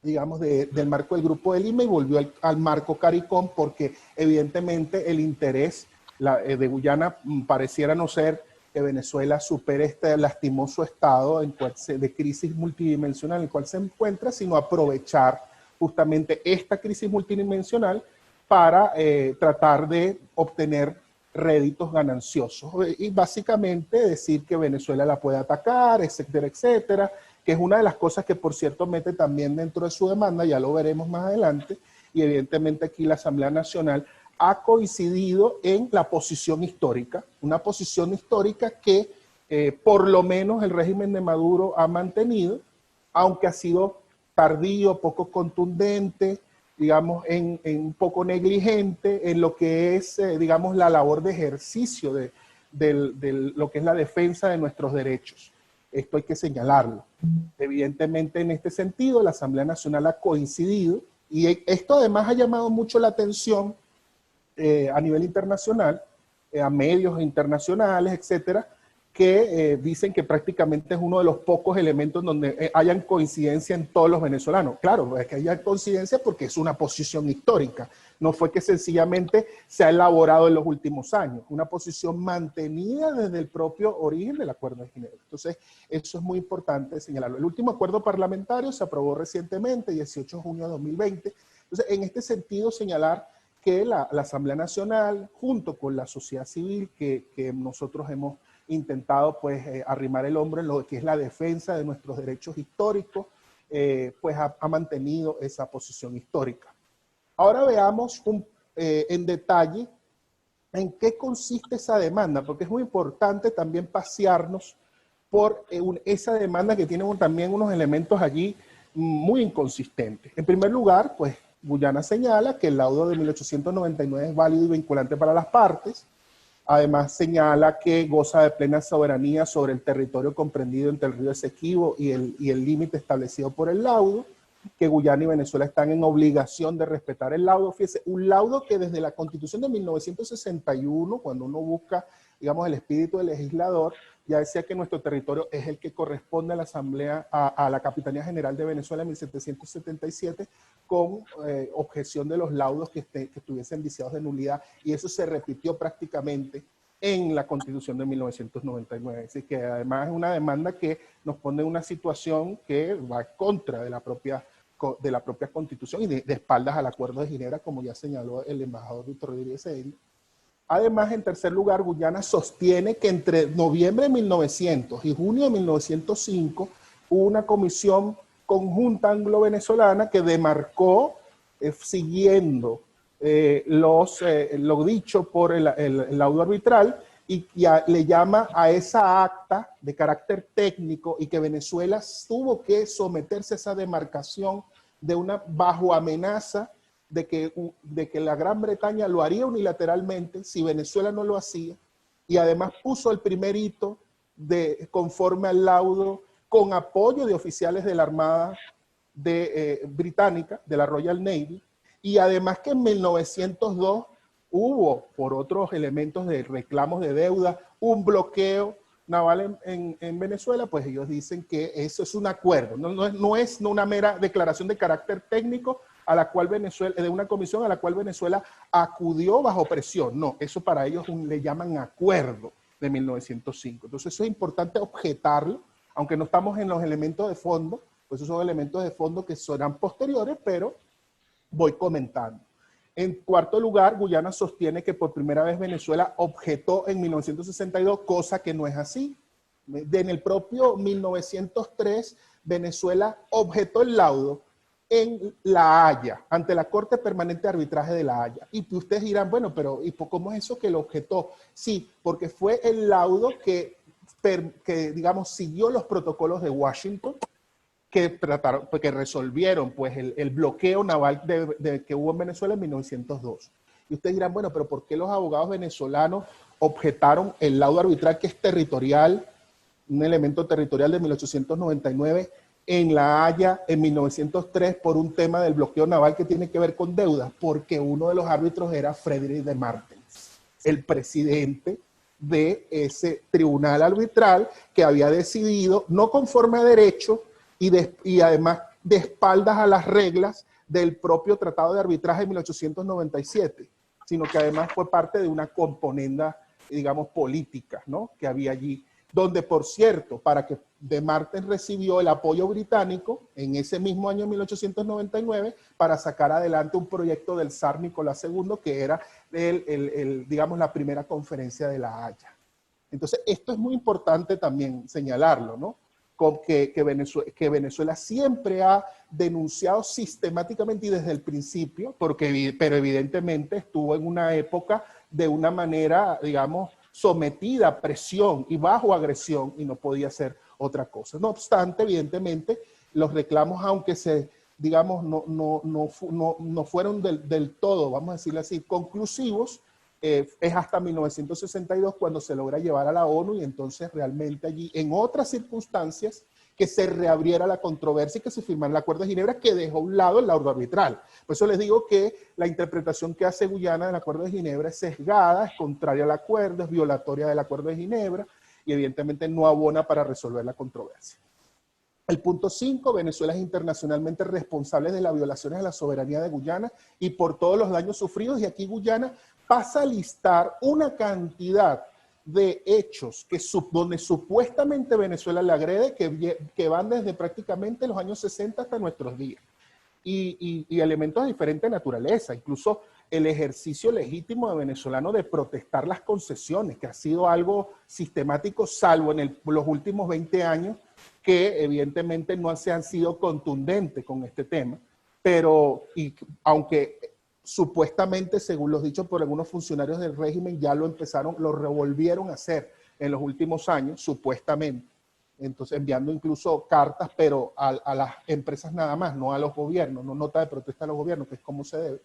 [SPEAKER 4] digamos, del marco del Grupo de Lima y volvió al marco CARICOM, porque evidentemente el interés de Guyana pareciera no ser que Venezuela supere este lastimoso estado de crisis multidimensional en el cual se encuentra, sino aprovechar justamente esta crisis multidimensional para tratar de obtener réditos gananciosos. Y básicamente decir que Venezuela la puede atacar, etcétera, etcétera, que es una de las cosas que, por cierto, mete también dentro de su demanda, ya lo veremos más adelante, y evidentemente aquí la Asamblea Nacional ha coincidido en la posición histórica, una posición histórica que por lo menos el régimen de Maduro ha mantenido, aunque ha sido tardío, poco contundente, digamos, en un poco negligente en lo que es, digamos, la labor de ejercicio de lo que es la defensa de nuestros derechos. Esto hay que señalarlo. Evidentemente, en este sentido, la Asamblea Nacional ha coincidido, y esto además ha llamado mucho la atención a nivel internacional, a medios internacionales, etcétera, que dicen que prácticamente es uno de los pocos elementos donde hayan coincidencia en todos los venezolanos. Claro, es que haya coincidencia porque es una posición histórica, no fue que sencillamente se ha elaborado en los últimos años, una posición mantenida desde el propio origen del Acuerdo de Ginebra. Entonces, eso es muy importante señalarlo. El último acuerdo parlamentario se aprobó recientemente, 18 de junio de 2020. Entonces, en este sentido, señalar que la Asamblea Nacional, junto con la sociedad civil, que nosotros hemos intentado pues arrimar el hombro en lo que es la defensa de nuestros derechos históricos, pues ha mantenido esa posición histórica. Ahora veamos en detalle en qué consiste esa demanda, porque es muy importante también pasearnos por esa demanda que tiene también unos elementos allí muy inconsistentes. En primer lugar, pues Guyana señala que el laudo de 1899 es válido y vinculante para las partes. Además señala que goza de plena soberanía sobre el territorio comprendido entre el río Esequibo y el límite establecido por el laudo, que Guyana y Venezuela están en obligación de respetar el laudo. Fíjese, un laudo que desde la Constitución de 1961, cuando uno busca, digamos, el espíritu del legislador, ya decía que nuestro territorio es el que corresponde a la Asamblea, a la Capitanía General de Venezuela en 1777, con objeción de los laudos que estuviesen viciados de nulidad, y eso se repitió prácticamente en la Constitución de 1999. Así que además es una demanda que nos pone en una situación que va contra de la propia Constitución y de espaldas al Acuerdo de Ginebra, como ya señaló el embajador Víctor Rodríguez Eiri. Además, en tercer lugar, Guyana sostiene que entre noviembre de 1900 y junio de 1905 hubo una comisión conjunta anglo-venezolana que demarcó, siguiendo lo dicho por el laudo arbitral, y le llama a esa acta de carácter técnico, y que Venezuela tuvo que someterse a esa demarcación bajo amenaza de que la Gran Bretaña lo haría unilateralmente si Venezuela no lo hacía, y además puso el primer hito conforme al laudo, con apoyo de oficiales de la Armada británica, de la Royal Navy, y además que en 1902 hubo, por otros elementos de reclamos de deuda, un bloqueo naval en Venezuela. Pues ellos dicen que eso es un acuerdo, no es una mera declaración de carácter técnico a la cual Venezuela, de una comisión a la cual Venezuela acudió bajo presión. No, eso para ellos le llaman acuerdo de 1905. Entonces eso es importante objetarlo, aunque no estamos en los elementos de fondo, pues esos son elementos de fondo que serán posteriores, pero voy comentando. En cuarto lugar, Guyana sostiene que por primera vez Venezuela objetó en 1962, cosa que no es así. En el propio 1903, Venezuela objetó el laudo en La Haya, ante la Corte Permanente de Arbitraje de La Haya. Y ustedes dirán, bueno, pero ¿y cómo es eso que lo objetó? Sí, porque fue el laudo que digamos, siguió los protocolos de Washington, que resolvieron pues el bloqueo naval que hubo en Venezuela en 1902. Y ustedes dirán, bueno, pero ¿por qué los abogados venezolanos objetaron el laudo arbitral, que es territorial, un elemento territorial de 1899, en La Haya en 1903 por un tema del bloqueo naval que tiene que ver con deudas? Porque uno de los árbitros era Frederick de Martens, el presidente de ese tribunal arbitral, que había decidido, no conforme a derecho, y además de espaldas a las reglas del propio Tratado de Arbitraje de 1897, sino que además fue parte de una componenda, digamos, política, ¿no?, que había allí, donde, por cierto, para que de Martens recibió el apoyo británico en ese mismo año 1899 para sacar adelante un proyecto del zar Nicolás II, que era digamos, la primera conferencia de La Haya. Entonces, esto es muy importante también señalarlo, ¿no?, que Venezuela siempre ha denunciado sistemáticamente y desde el principio, pero evidentemente estuvo en una época de una manera, digamos, sometida a presión y bajo agresión, y no podía hacer otra cosa. No obstante, evidentemente, los reclamos, aunque digamos, no fueron del todo, vamos a decirlo así, conclusivos, es hasta 1962 cuando se logra llevar a la ONU, y entonces realmente allí, en otras circunstancias, que se reabriera la controversia y que se firmara el Acuerdo de Ginebra, que dejó a un lado el laudo arbitral. Por eso les digo que la interpretación que hace Guyana del Acuerdo de Ginebra es sesgada, es contraria al acuerdo, es violatoria del Acuerdo de Ginebra, y evidentemente no abona para resolver la controversia. El punto 5, Venezuela es internacionalmente responsable de las violaciones a la soberanía de Guyana y por todos los daños sufridos, y aquí Guyana pasa a listar una cantidad de hechos donde supuestamente Venezuela le agrede, que van desde prácticamente los años 60 hasta nuestros días, y elementos de diferente naturaleza, incluso el ejercicio legítimo de venezolano de protestar las concesiones, que ha sido algo sistemático, salvo en los últimos 20 años, que evidentemente no se han sido contundentes con este tema, pero aunque supuestamente, según los dichos por algunos funcionarios del régimen, ya lo revolvieron a hacer en los últimos años, supuestamente. Entonces, enviando incluso cartas, pero a las empresas nada más, no a los gobiernos, no nota de protesta a los gobiernos, que es como se debe.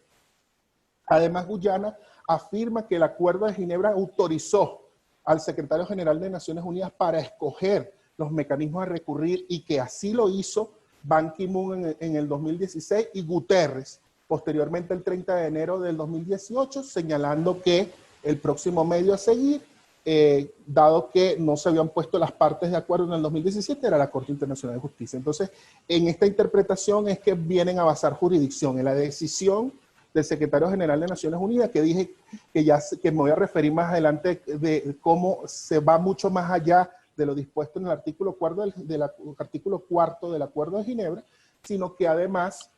[SPEAKER 4] Además, Guyana afirma que el Acuerdo de Ginebra autorizó al secretario general de Naciones Unidas para escoger los mecanismos a recurrir, y que así lo hizo Ban Ki-moon en el 2016 y Guterres posteriormente el 30 de enero del 2018, señalando que el próximo medio a seguir, dado que no se habían puesto las partes de acuerdo en el 2017, era la Corte Internacional de Justicia. Entonces, en esta interpretación es que vienen a basar jurisdicción en la decisión del secretario general de Naciones Unidas, que dije que me voy a referir más adelante de cómo se va mucho más allá de lo dispuesto en el artículo cuarto del Acuerdo de Ginebra, sino que además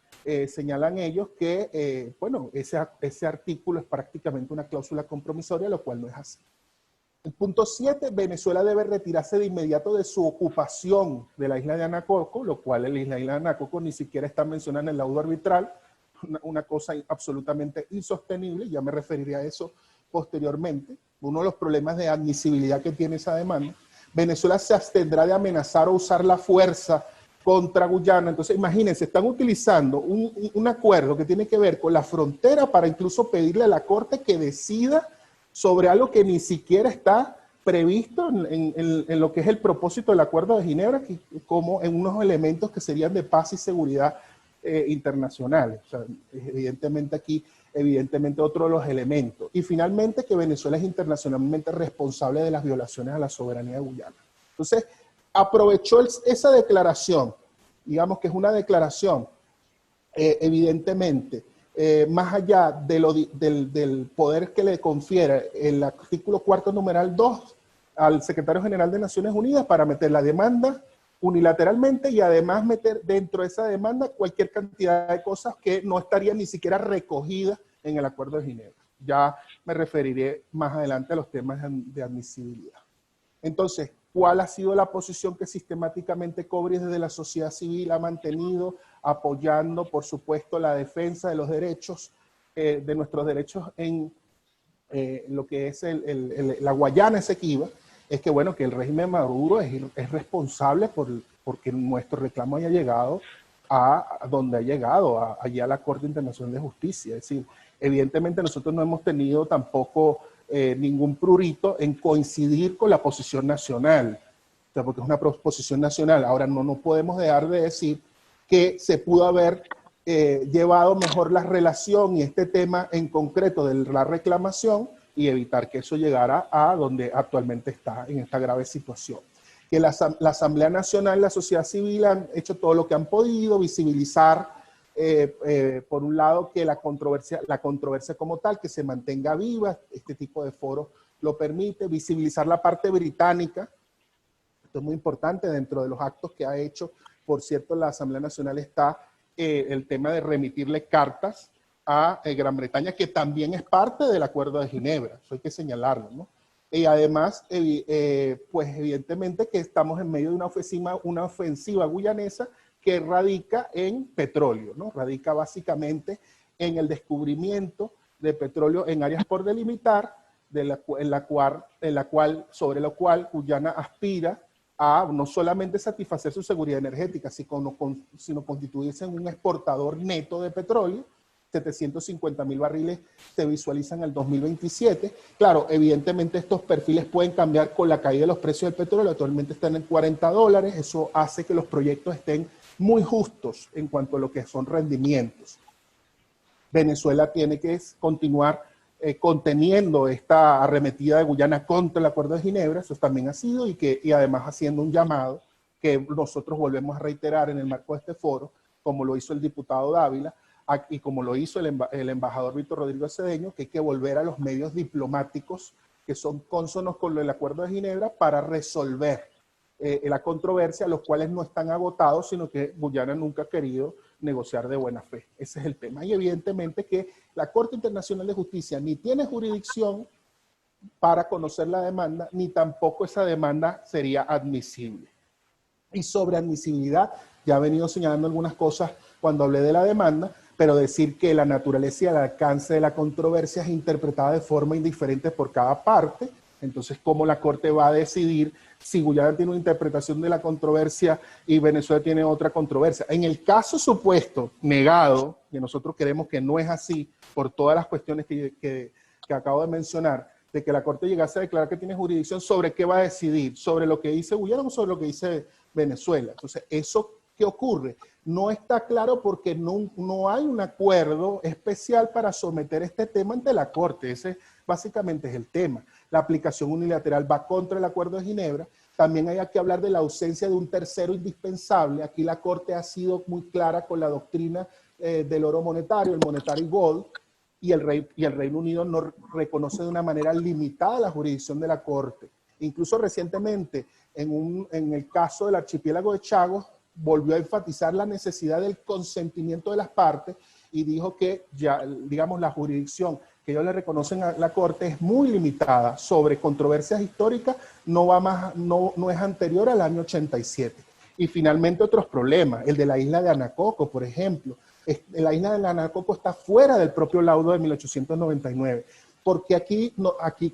[SPEAKER 4] señalan ellos que, bueno, ese artículo es prácticamente una cláusula compromisoria, lo cual no es así. El punto 7, Venezuela debe retirarse de inmediato de su ocupación de la isla de Anacoco, lo cual la isla de Anacoco ni siquiera está mencionada en el laudo arbitral, una cosa absolutamente insostenible, ya me referiré a eso posteriormente. Uno de los problemas de admisibilidad que tiene esa demanda. Venezuela se abstendrá de amenazar o usar la fuerza contra Guyana. Entonces, imagínense, están utilizando un acuerdo que tiene que ver con la frontera para incluso pedirle a la Corte que decida sobre algo que ni siquiera está previsto en lo que es el propósito del Acuerdo de Ginebra, como en unos elementos que serían de paz y seguridad internacionales. O sea, evidentemente aquí, otro de los elementos. Y finalmente que Venezuela es internacionalmente responsable de las violaciones a la soberanía de Guyana. Entonces, aprovechó esa declaración, digamos que es una declaración, evidentemente, más allá de del poder que le confiere el artículo cuarto numeral 2 al secretario general de Naciones Unidas para meter la demanda unilateralmente y además meter dentro de esa demanda cualquier cantidad de cosas que no estarían ni siquiera recogidas en el Acuerdo de Ginebra. Ya me referiré más adelante a los temas de admisibilidad. Entonces, ¿cuál ha sido la posición que sistemáticamente Cobris desde la sociedad civil ha mantenido, apoyando, por supuesto, la defensa de los derechos, de nuestros derechos en lo que es la Guayana Esequiba? Es que, bueno, que el régimen de Maduro es responsable porque nuestro reclamo haya llegado a donde ha llegado, allá a la Corte Internacional de Justicia. Es decir, evidentemente nosotros no hemos tenido tampoco ningún prurito en coincidir con la posición nacional, o sea, porque es una posición nacional. Ahora no podemos dejar de decir que se pudo haber llevado mejor la relación y este tema en concreto de la reclamación y evitar que eso llegara a donde actualmente está, en esta grave situación. Que la Asamblea Nacional y la sociedad civil han hecho todo lo que han podido, visibilizar, por un lado, que la controversia como tal, que se mantenga viva, este tipo de foros lo permite, visibilizar la parte británica. Esto es muy importante dentro de los actos que ha hecho. Por cierto, la Asamblea Nacional está el tema de remitirle cartas a Gran Bretaña, que también es parte del Acuerdo de Ginebra, eso hay que señalarlo, ¿no? Y además, pues evidentemente que estamos en medio de una ofensiva guyanesa que radica en petróleo, ¿no? Radica básicamente en el descubrimiento de petróleo en áreas por delimitar, sobre lo cual Guyana aspira a no solamente satisfacer su seguridad energética, sino constituirse en un exportador neto de petróleo. 750.000 barriles se visualizan en el 2027. Claro, evidentemente estos perfiles pueden cambiar con la caída de los precios del petróleo, actualmente están en $40, eso hace que los proyectos estén muy justos en cuanto a lo que son rendimientos. Venezuela tiene que continuar conteniendo esta arremetida de Guyana contra el Acuerdo de Ginebra, eso también ha sido, y además haciendo un llamado que nosotros volvemos a reiterar en el marco de este foro, como lo hizo el diputado Dávila, y como lo hizo el embajador Víctor Rodrigo Cedeño, que hay que volver a los medios diplomáticos que son cónsonos con el Acuerdo de Ginebra para resolver la controversia, los cuales no están agotados, sino que Guyana nunca ha querido negociar de buena fe. Ese es el tema. Y evidentemente que la Corte Internacional de Justicia ni tiene jurisdicción para conocer la demanda, ni tampoco esa demanda sería admisible. Y sobre admisibilidad, ya he venido señalando algunas cosas cuando hablé de la demanda, pero decir que la naturaleza y el alcance de la controversia es interpretada de forma indiferente por cada parte. Entonces, ¿cómo la Corte va a decidir si Guyana tiene una interpretación de la controversia y Venezuela tiene otra controversia? En el caso supuesto, negado, que nosotros creemos que no es así, por todas las cuestiones que acabo de mencionar, de que la Corte llegase a declarar que tiene jurisdicción, ¿sobre qué va a decidir? ¿Sobre lo que dice Guyana o sobre lo que dice Venezuela? Entonces, ¿eso qué ocurre? No está claro porque no hay un acuerdo especial para someter este tema ante la Corte. Ese básicamente es el tema. La aplicación unilateral va contra el Acuerdo de Ginebra. También hay que hablar de la ausencia de un tercero indispensable. Aquí la Corte ha sido muy clara con la doctrina del oro monetario, el monetary gold, y el Reino Unido no reconoce de una manera limitada la jurisdicción de la Corte. Incluso recientemente, en el caso del archipiélago de Chagos, volvió a enfatizar la necesidad del consentimiento de las partes y dijo que ya, digamos, la jurisdicción que ellos le reconocen a la Corte es muy limitada sobre controversias históricas, no es anterior al año 87. Y finalmente otros problemas, el de la isla de Anacoco, por ejemplo. La isla de Anacoco está fuera del propio laudo de 1899, porque aquí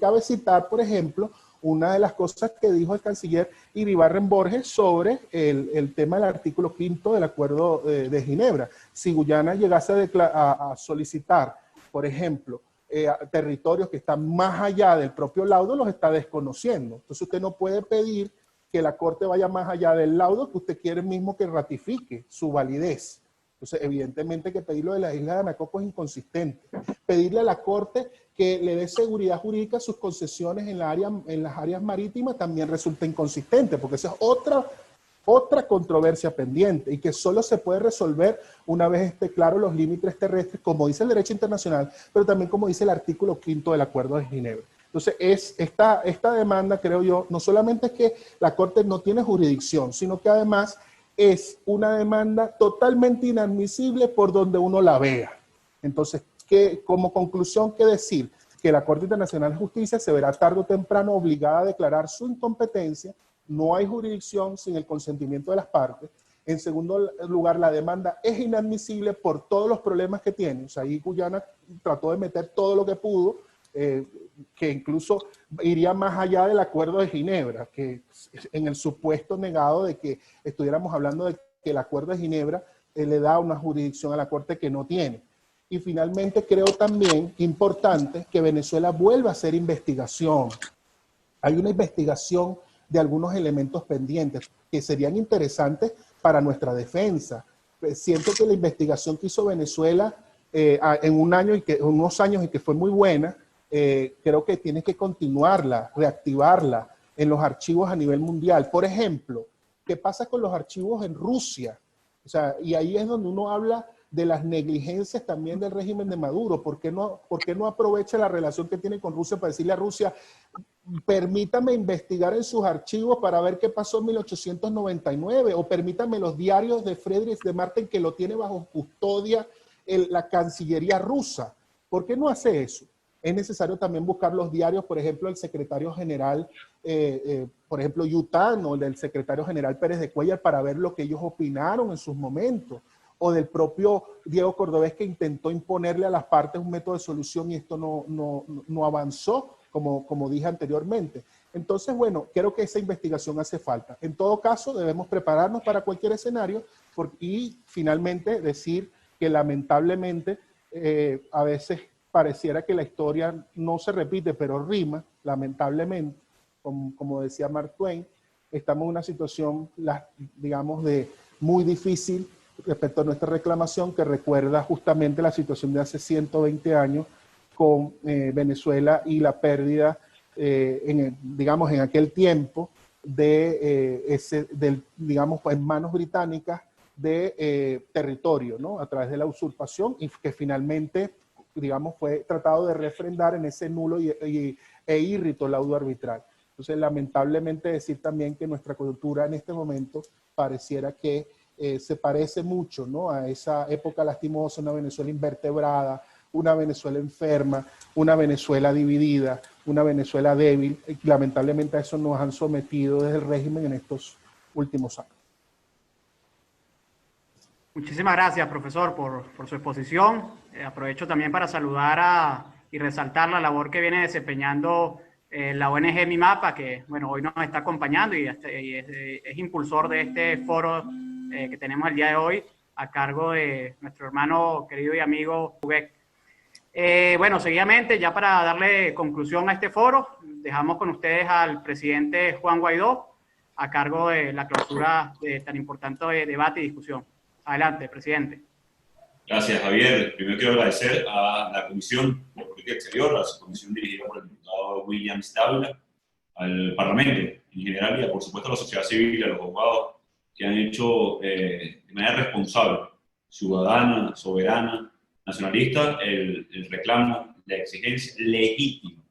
[SPEAKER 4] cabe citar, por ejemplo, una de las cosas que dijo el canciller Iribarren Borges sobre el tema del artículo 5 del Acuerdo de Ginebra. Si Guyana llegase a solicitar, por ejemplo, territorios que están más allá del propio laudo, los está desconociendo. Entonces usted no puede pedir que la Corte vaya más allá del laudo que usted quiere mismo que ratifique su validez. Entonces, evidentemente que pedirlo de la isla de Anacoco es inconsistente. Pedirle a la Corte que le dé seguridad jurídica a sus concesiones en las áreas marítimas también resulta inconsistente, porque esa es otra controversia pendiente y que solo se puede resolver una vez esté claro los límites terrestres, como dice el derecho internacional, pero también como dice el artículo 5 del Acuerdo de Ginebra. Entonces, esta demanda, creo yo, no solamente es que la Corte no tiene jurisdicción, sino que además es una demanda totalmente inadmisible por donde uno la vea. Entonces, como conclusión, ¿qué decir? Que la Corte Internacional de Justicia se verá tarde o temprano obligada a declarar su incompetencia. No hay jurisdicción sin el consentimiento de las partes. En segundo lugar, la demanda es inadmisible por todos los problemas que tiene. O sea, ahí Guyana trató de meter todo lo que pudo, que incluso iría más allá del Acuerdo de Ginebra, que en el supuesto negado de que estuviéramos hablando de que el Acuerdo de Ginebra le da una jurisdicción a la Corte que no tiene. Y finalmente creo también importante que Venezuela vuelva a hacer investigación. Hay una investigación de algunos elementos pendientes que serían interesantes para nuestra defensa. Siento que la investigación que hizo Venezuela en unos años y que fue muy buena, creo que tiene que continuarla, reactivarla en los archivos a nivel mundial. Por ejemplo, ¿qué pasa con los archivos en Rusia? O sea, y ahí es donde uno habla de las negligencias también del régimen de Maduro. ¿Por qué no aprovecha la relación que tiene con Rusia para decirle a Rusia, permítame investigar en sus archivos para ver qué pasó en 1899, o permítame los diarios de Friedrich de Marten que lo tiene bajo custodia la Cancillería rusa? ¿Por qué no hace eso? Es necesario también buscar los diarios, por ejemplo, del secretario general, por ejemplo, Yután, o del secretario general Pérez de Cuellar, para ver lo que ellos opinaron en sus momentos, o del propio Diego Cordovés, que intentó imponerle a las partes un método de solución y esto no avanzó, como dije anteriormente. Entonces, bueno, creo que esa investigación hace falta. En todo caso, debemos prepararnos para cualquier escenario y finalmente decir que lamentablemente a veces pareciera que la historia no se repite, pero rima, lamentablemente, como decía Mark Twain, estamos en una situación, digamos, muy difícil respecto a nuestra reclamación, que recuerda justamente la situación de hace 120 años con Venezuela y la pérdida, digamos, en aquel tiempo, digamos, en manos británicas de territorio, ¿no? A través de la usurpación, y que finalmente, digamos, fue tratado de refrendar en ese nulo e írrito laudo arbitral. Entonces, lamentablemente decir también que nuestra cultura en este momento pareciera que se parece mucho, ¿no?, a esa época lastimosa, una Venezuela invertebrada, una Venezuela enferma, una Venezuela dividida, una Venezuela débil, y lamentablemente a eso nos han sometido desde el régimen en estos últimos años.
[SPEAKER 2] Muchísimas gracias, profesor, por su exposición. Aprovecho también para saludar y resaltar la labor que viene desempeñando la ONG MIMAPA, que bueno, hoy nos está acompañando y es impulsor de este foro que tenemos el día de hoy, a cargo de nuestro hermano querido y amigo Huguet. Bueno, seguidamente, ya para darle conclusión a este foro, dejamos con ustedes al presidente Juan Guaidó, a cargo de la clausura de tan importante debate y discusión. Adelante, presidente.
[SPEAKER 5] Gracias, Javier. Primero quiero agradecer a la Comisión de Política Exterior, a la comisión dirigida por el diputado William Dávila, al Parlamento en general y, por supuesto, a la sociedad civil y a los abogados que han hecho de manera responsable, ciudadana, soberana, nacionalista el reclamo, la exigencia legítima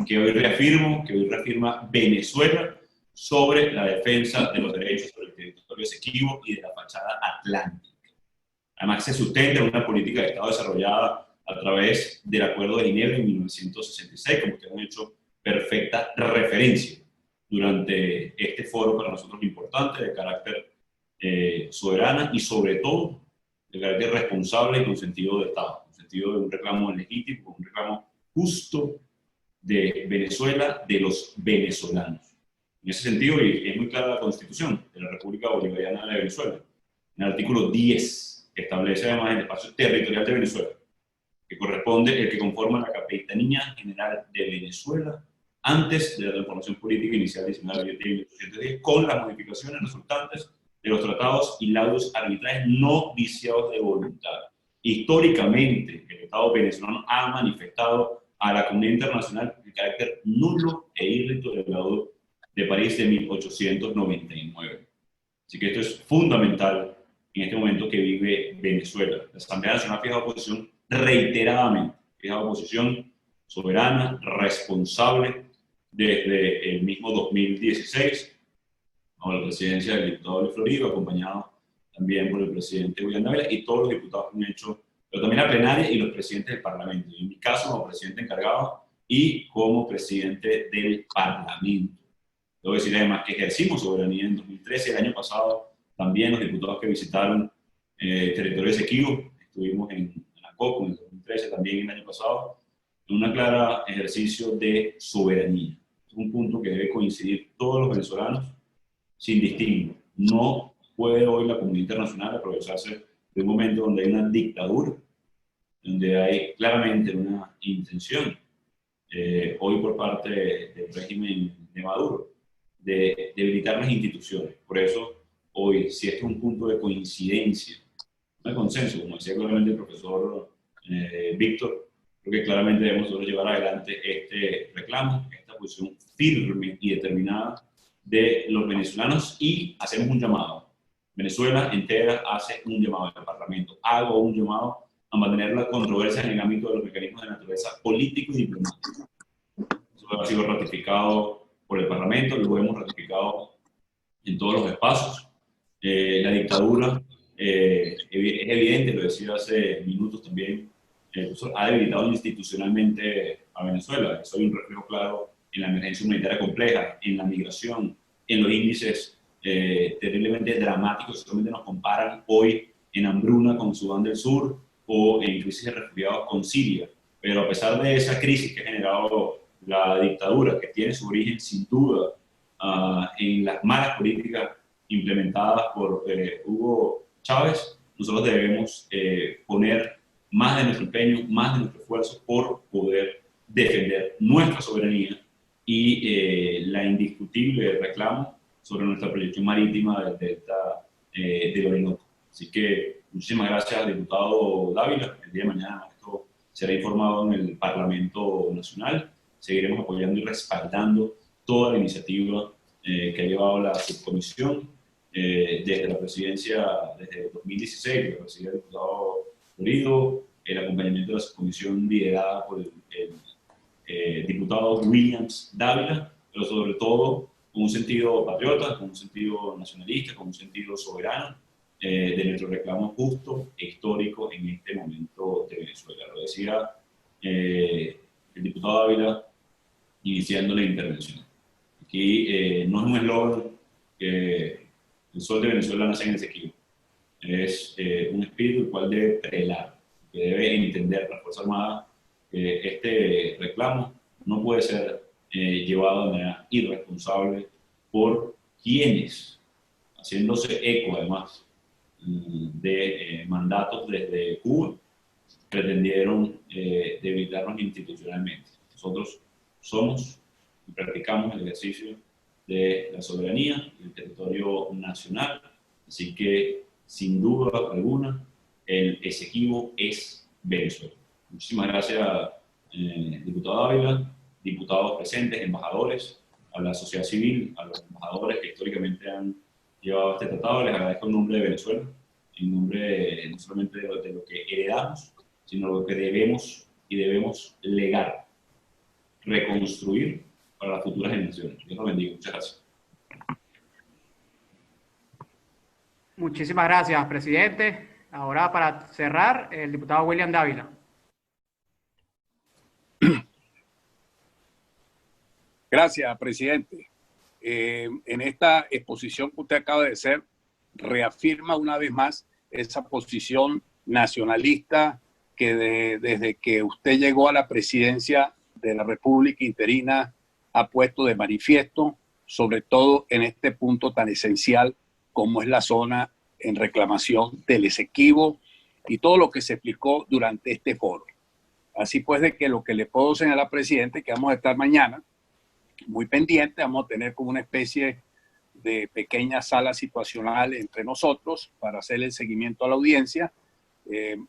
[SPEAKER 5] que hoy reafirma Venezuela sobre la defensa de los derechos sobre el territorio Esequibo y de la fachada atlántica. Además, se sustenta en una política de Estado desarrollada a través del Acuerdo de Ginebra en 1966, como ustedes han hecho perfecta referencia durante este foro para nosotros importante, de carácter soberana y sobre todo de carácter responsable y con sentido de Estado, con sentido de un reclamo legítimo, un reclamo justo de Venezuela, de los venezolanos. En ese sentido, y es muy clara la Constitución de la República Bolivariana de Venezuela, en el artículo 10, que establece además el espacio territorial de Venezuela, que corresponde el que conforma la Capitanía General de Venezuela antes de la transformación política inicial 19 de 1810, con las modificaciones resultantes de los tratados y laudos arbitrales no viciados de voluntad. Históricamente, el Estado venezolano ha manifestado a la comunidad internacional el carácter nulo e irrito del Tratado de París de 1899. Así que esto es fundamental en este momento que vive Venezuela. La Asamblea Nacional ha fijado posición reiteradamente, fijado posición soberana, responsable, desde el mismo 2016, bajo la presidencia del diputado Luis Florido, acompañado también por el presidente William Dávila y todos los diputados que han hecho, pero también la plenaria y los presidentes del Parlamento. Y en mi caso, como presidente encargado y como presidente del Parlamento. Debo decir además que ejercimos soberanía en 2013, el año pasado también los diputados que visitaron territorio Esequibo, estuvimos en la COP en el 2013, también el año pasado, en un claro ejercicio de soberanía. Es un punto que debe coincidir todos los venezolanos sin distingo. No puede hoy la comunidad internacional aprovecharse de un momento donde hay una dictadura, donde hay claramente una intención, hoy por parte del régimen de Maduro, de debilitar las instituciones. Por eso, hoy, si este es un punto de coincidencia, no de consenso, como decía claramente el profesor Víctor, creo que claramente debemos nosotros llevar adelante este reclamo, esta posición firme y determinada de los venezolanos, y hacemos un llamado. Venezuela entera hace un llamado al Parlamento. Hago un llamado a mantener la controversia en el ámbito de los mecanismos de naturaleza político y diplomático. Eso ha sido ratificado por el Parlamento, lo hemos ratificado en todos los espacios. La dictadura, es evidente, lo decía hace minutos también, ha debilitado institucionalmente a Venezuela. Eso hay un reflejo claro en la emergencia humanitaria compleja, en la migración, en los índices terriblemente dramáticos que solamente nos comparan hoy en hambruna con Sudán del Sur o en crisis de refugiados con Siria. Pero a pesar de esa crisis que ha generado la dictadura, que tiene su origen sin duda en las malas políticas implementadas por Hugo Chávez, nosotros debemos poner más de nuestro empeño, más de nuestro esfuerzo por poder defender nuestra soberanía y la indiscutible reclamo sobre nuestra proyección marítima del delta del Orinoco. Así que muchísimas gracias, diputado Dávila. El día de mañana esto será informado en el Parlamento Nacional. Seguiremos apoyando y respaldando toda la iniciativa que ha llevado la subcomisión desde la presidencia, desde 2016, que presidía el diputado Florido, el acompañamiento de la subcomisión liderada por el diputado Williams Dávila, pero sobre todo con un sentido patriota, con un sentido nacionalista, con un sentido soberano de nuestro reclamo justo e histórico en este momento de Venezuela. Lo decía el diputado Dávila iniciando la intervención. Aquí no es un eslogan que el sol de Venezuela nace en el Esequibo. Es un espíritu el cual debe prelar, que debe entender la Fuerza Armada que este reclamo no puede ser llevado de manera irresponsable por quienes, haciéndose eco además de mandatos desde Cuba, pretendieron debilitarnos institucionalmente. Nosotros somos y practicamos el ejercicio de la soberanía y el territorio nacional, así que sin duda alguna el Esequibo es Venezuela. Muchísimas gracias, diputado Ávila, diputados presentes, embajadores, a la sociedad civil, a los embajadores que históricamente han llevado este tratado. Les agradezco en nombre de Venezuela, en nombre no solamente de lo que heredamos, sino lo que debemos y debemos legar, reconstruir para las futuras generaciones. Dios los bendiga. Muchas gracias.
[SPEAKER 2] Muchísimas gracias, presidente. Ahora, para cerrar, el diputado William Dávila.
[SPEAKER 1] Gracias, presidente. En esta exposición que usted acaba de hacer, reafirma una vez más esa posición nacionalista que desde que usted llegó a la presidencia de la República interina ha puesto de manifiesto, sobre todo en este punto tan esencial como es la zona en reclamación del Esequibo y todo lo que se explicó durante este foro. Así pues, de que lo que le puedo señalar, presidente, que vamos a estar mañana muy pendientes, vamos a tener como una especie de pequeña sala situacional entre nosotros para hacer el seguimiento a la audiencia.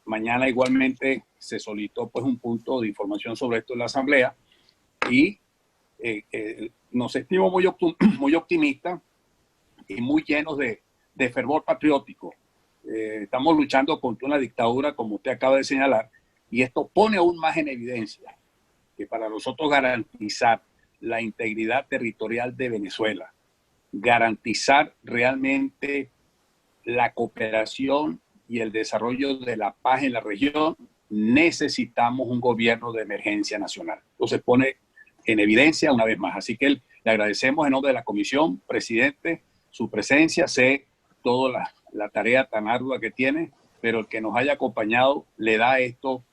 [SPEAKER 1] Mañana igualmente se solicitó pues un punto de información sobre esto en la Asamblea y nos sentimos muy optimistas y muy llenos de fervor patriótico. Estamos luchando contra una dictadura, como usted acaba de señalar, y esto pone aún más en evidencia que para nosotros garantizar la integridad territorial de Venezuela, garantizar realmente la cooperación y el desarrollo de la paz en la región, necesitamos un gobierno de emergencia nacional. Entonces pone en evidencia una vez más. Así que le agradecemos en nombre de la comisión, presidente, su presencia. Sé toda la tarea tan ardua que tiene, pero el que nos haya acompañado le da esto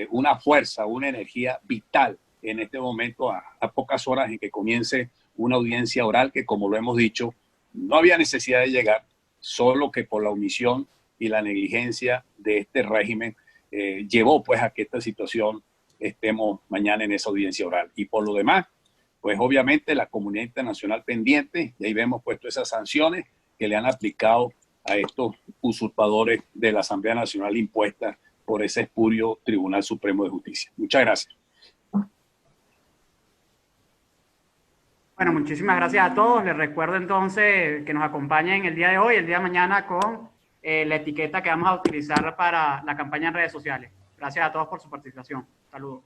[SPEAKER 1] una fuerza, una energía vital en este momento a pocas horas en que comience una audiencia oral que, como lo hemos dicho, no había necesidad de llegar, solo que por la omisión y la negligencia de este régimen llevó pues a que esta situación estemos mañana en esa audiencia oral. Y por lo demás, pues obviamente la comunidad internacional pendiente, y ahí vemos puesto esas sanciones que le han aplicado a estos usurpadores de la Asamblea Nacional impuestas por ese espurio Tribunal Supremo de Justicia. Muchas gracias.
[SPEAKER 2] Bueno, muchísimas gracias a todos. Les recuerdo entonces que nos acompañen el día de hoy, el día de mañana, con la etiqueta que vamos a utilizar para la campaña en redes sociales. Gracias a todos por su participación. Saludos.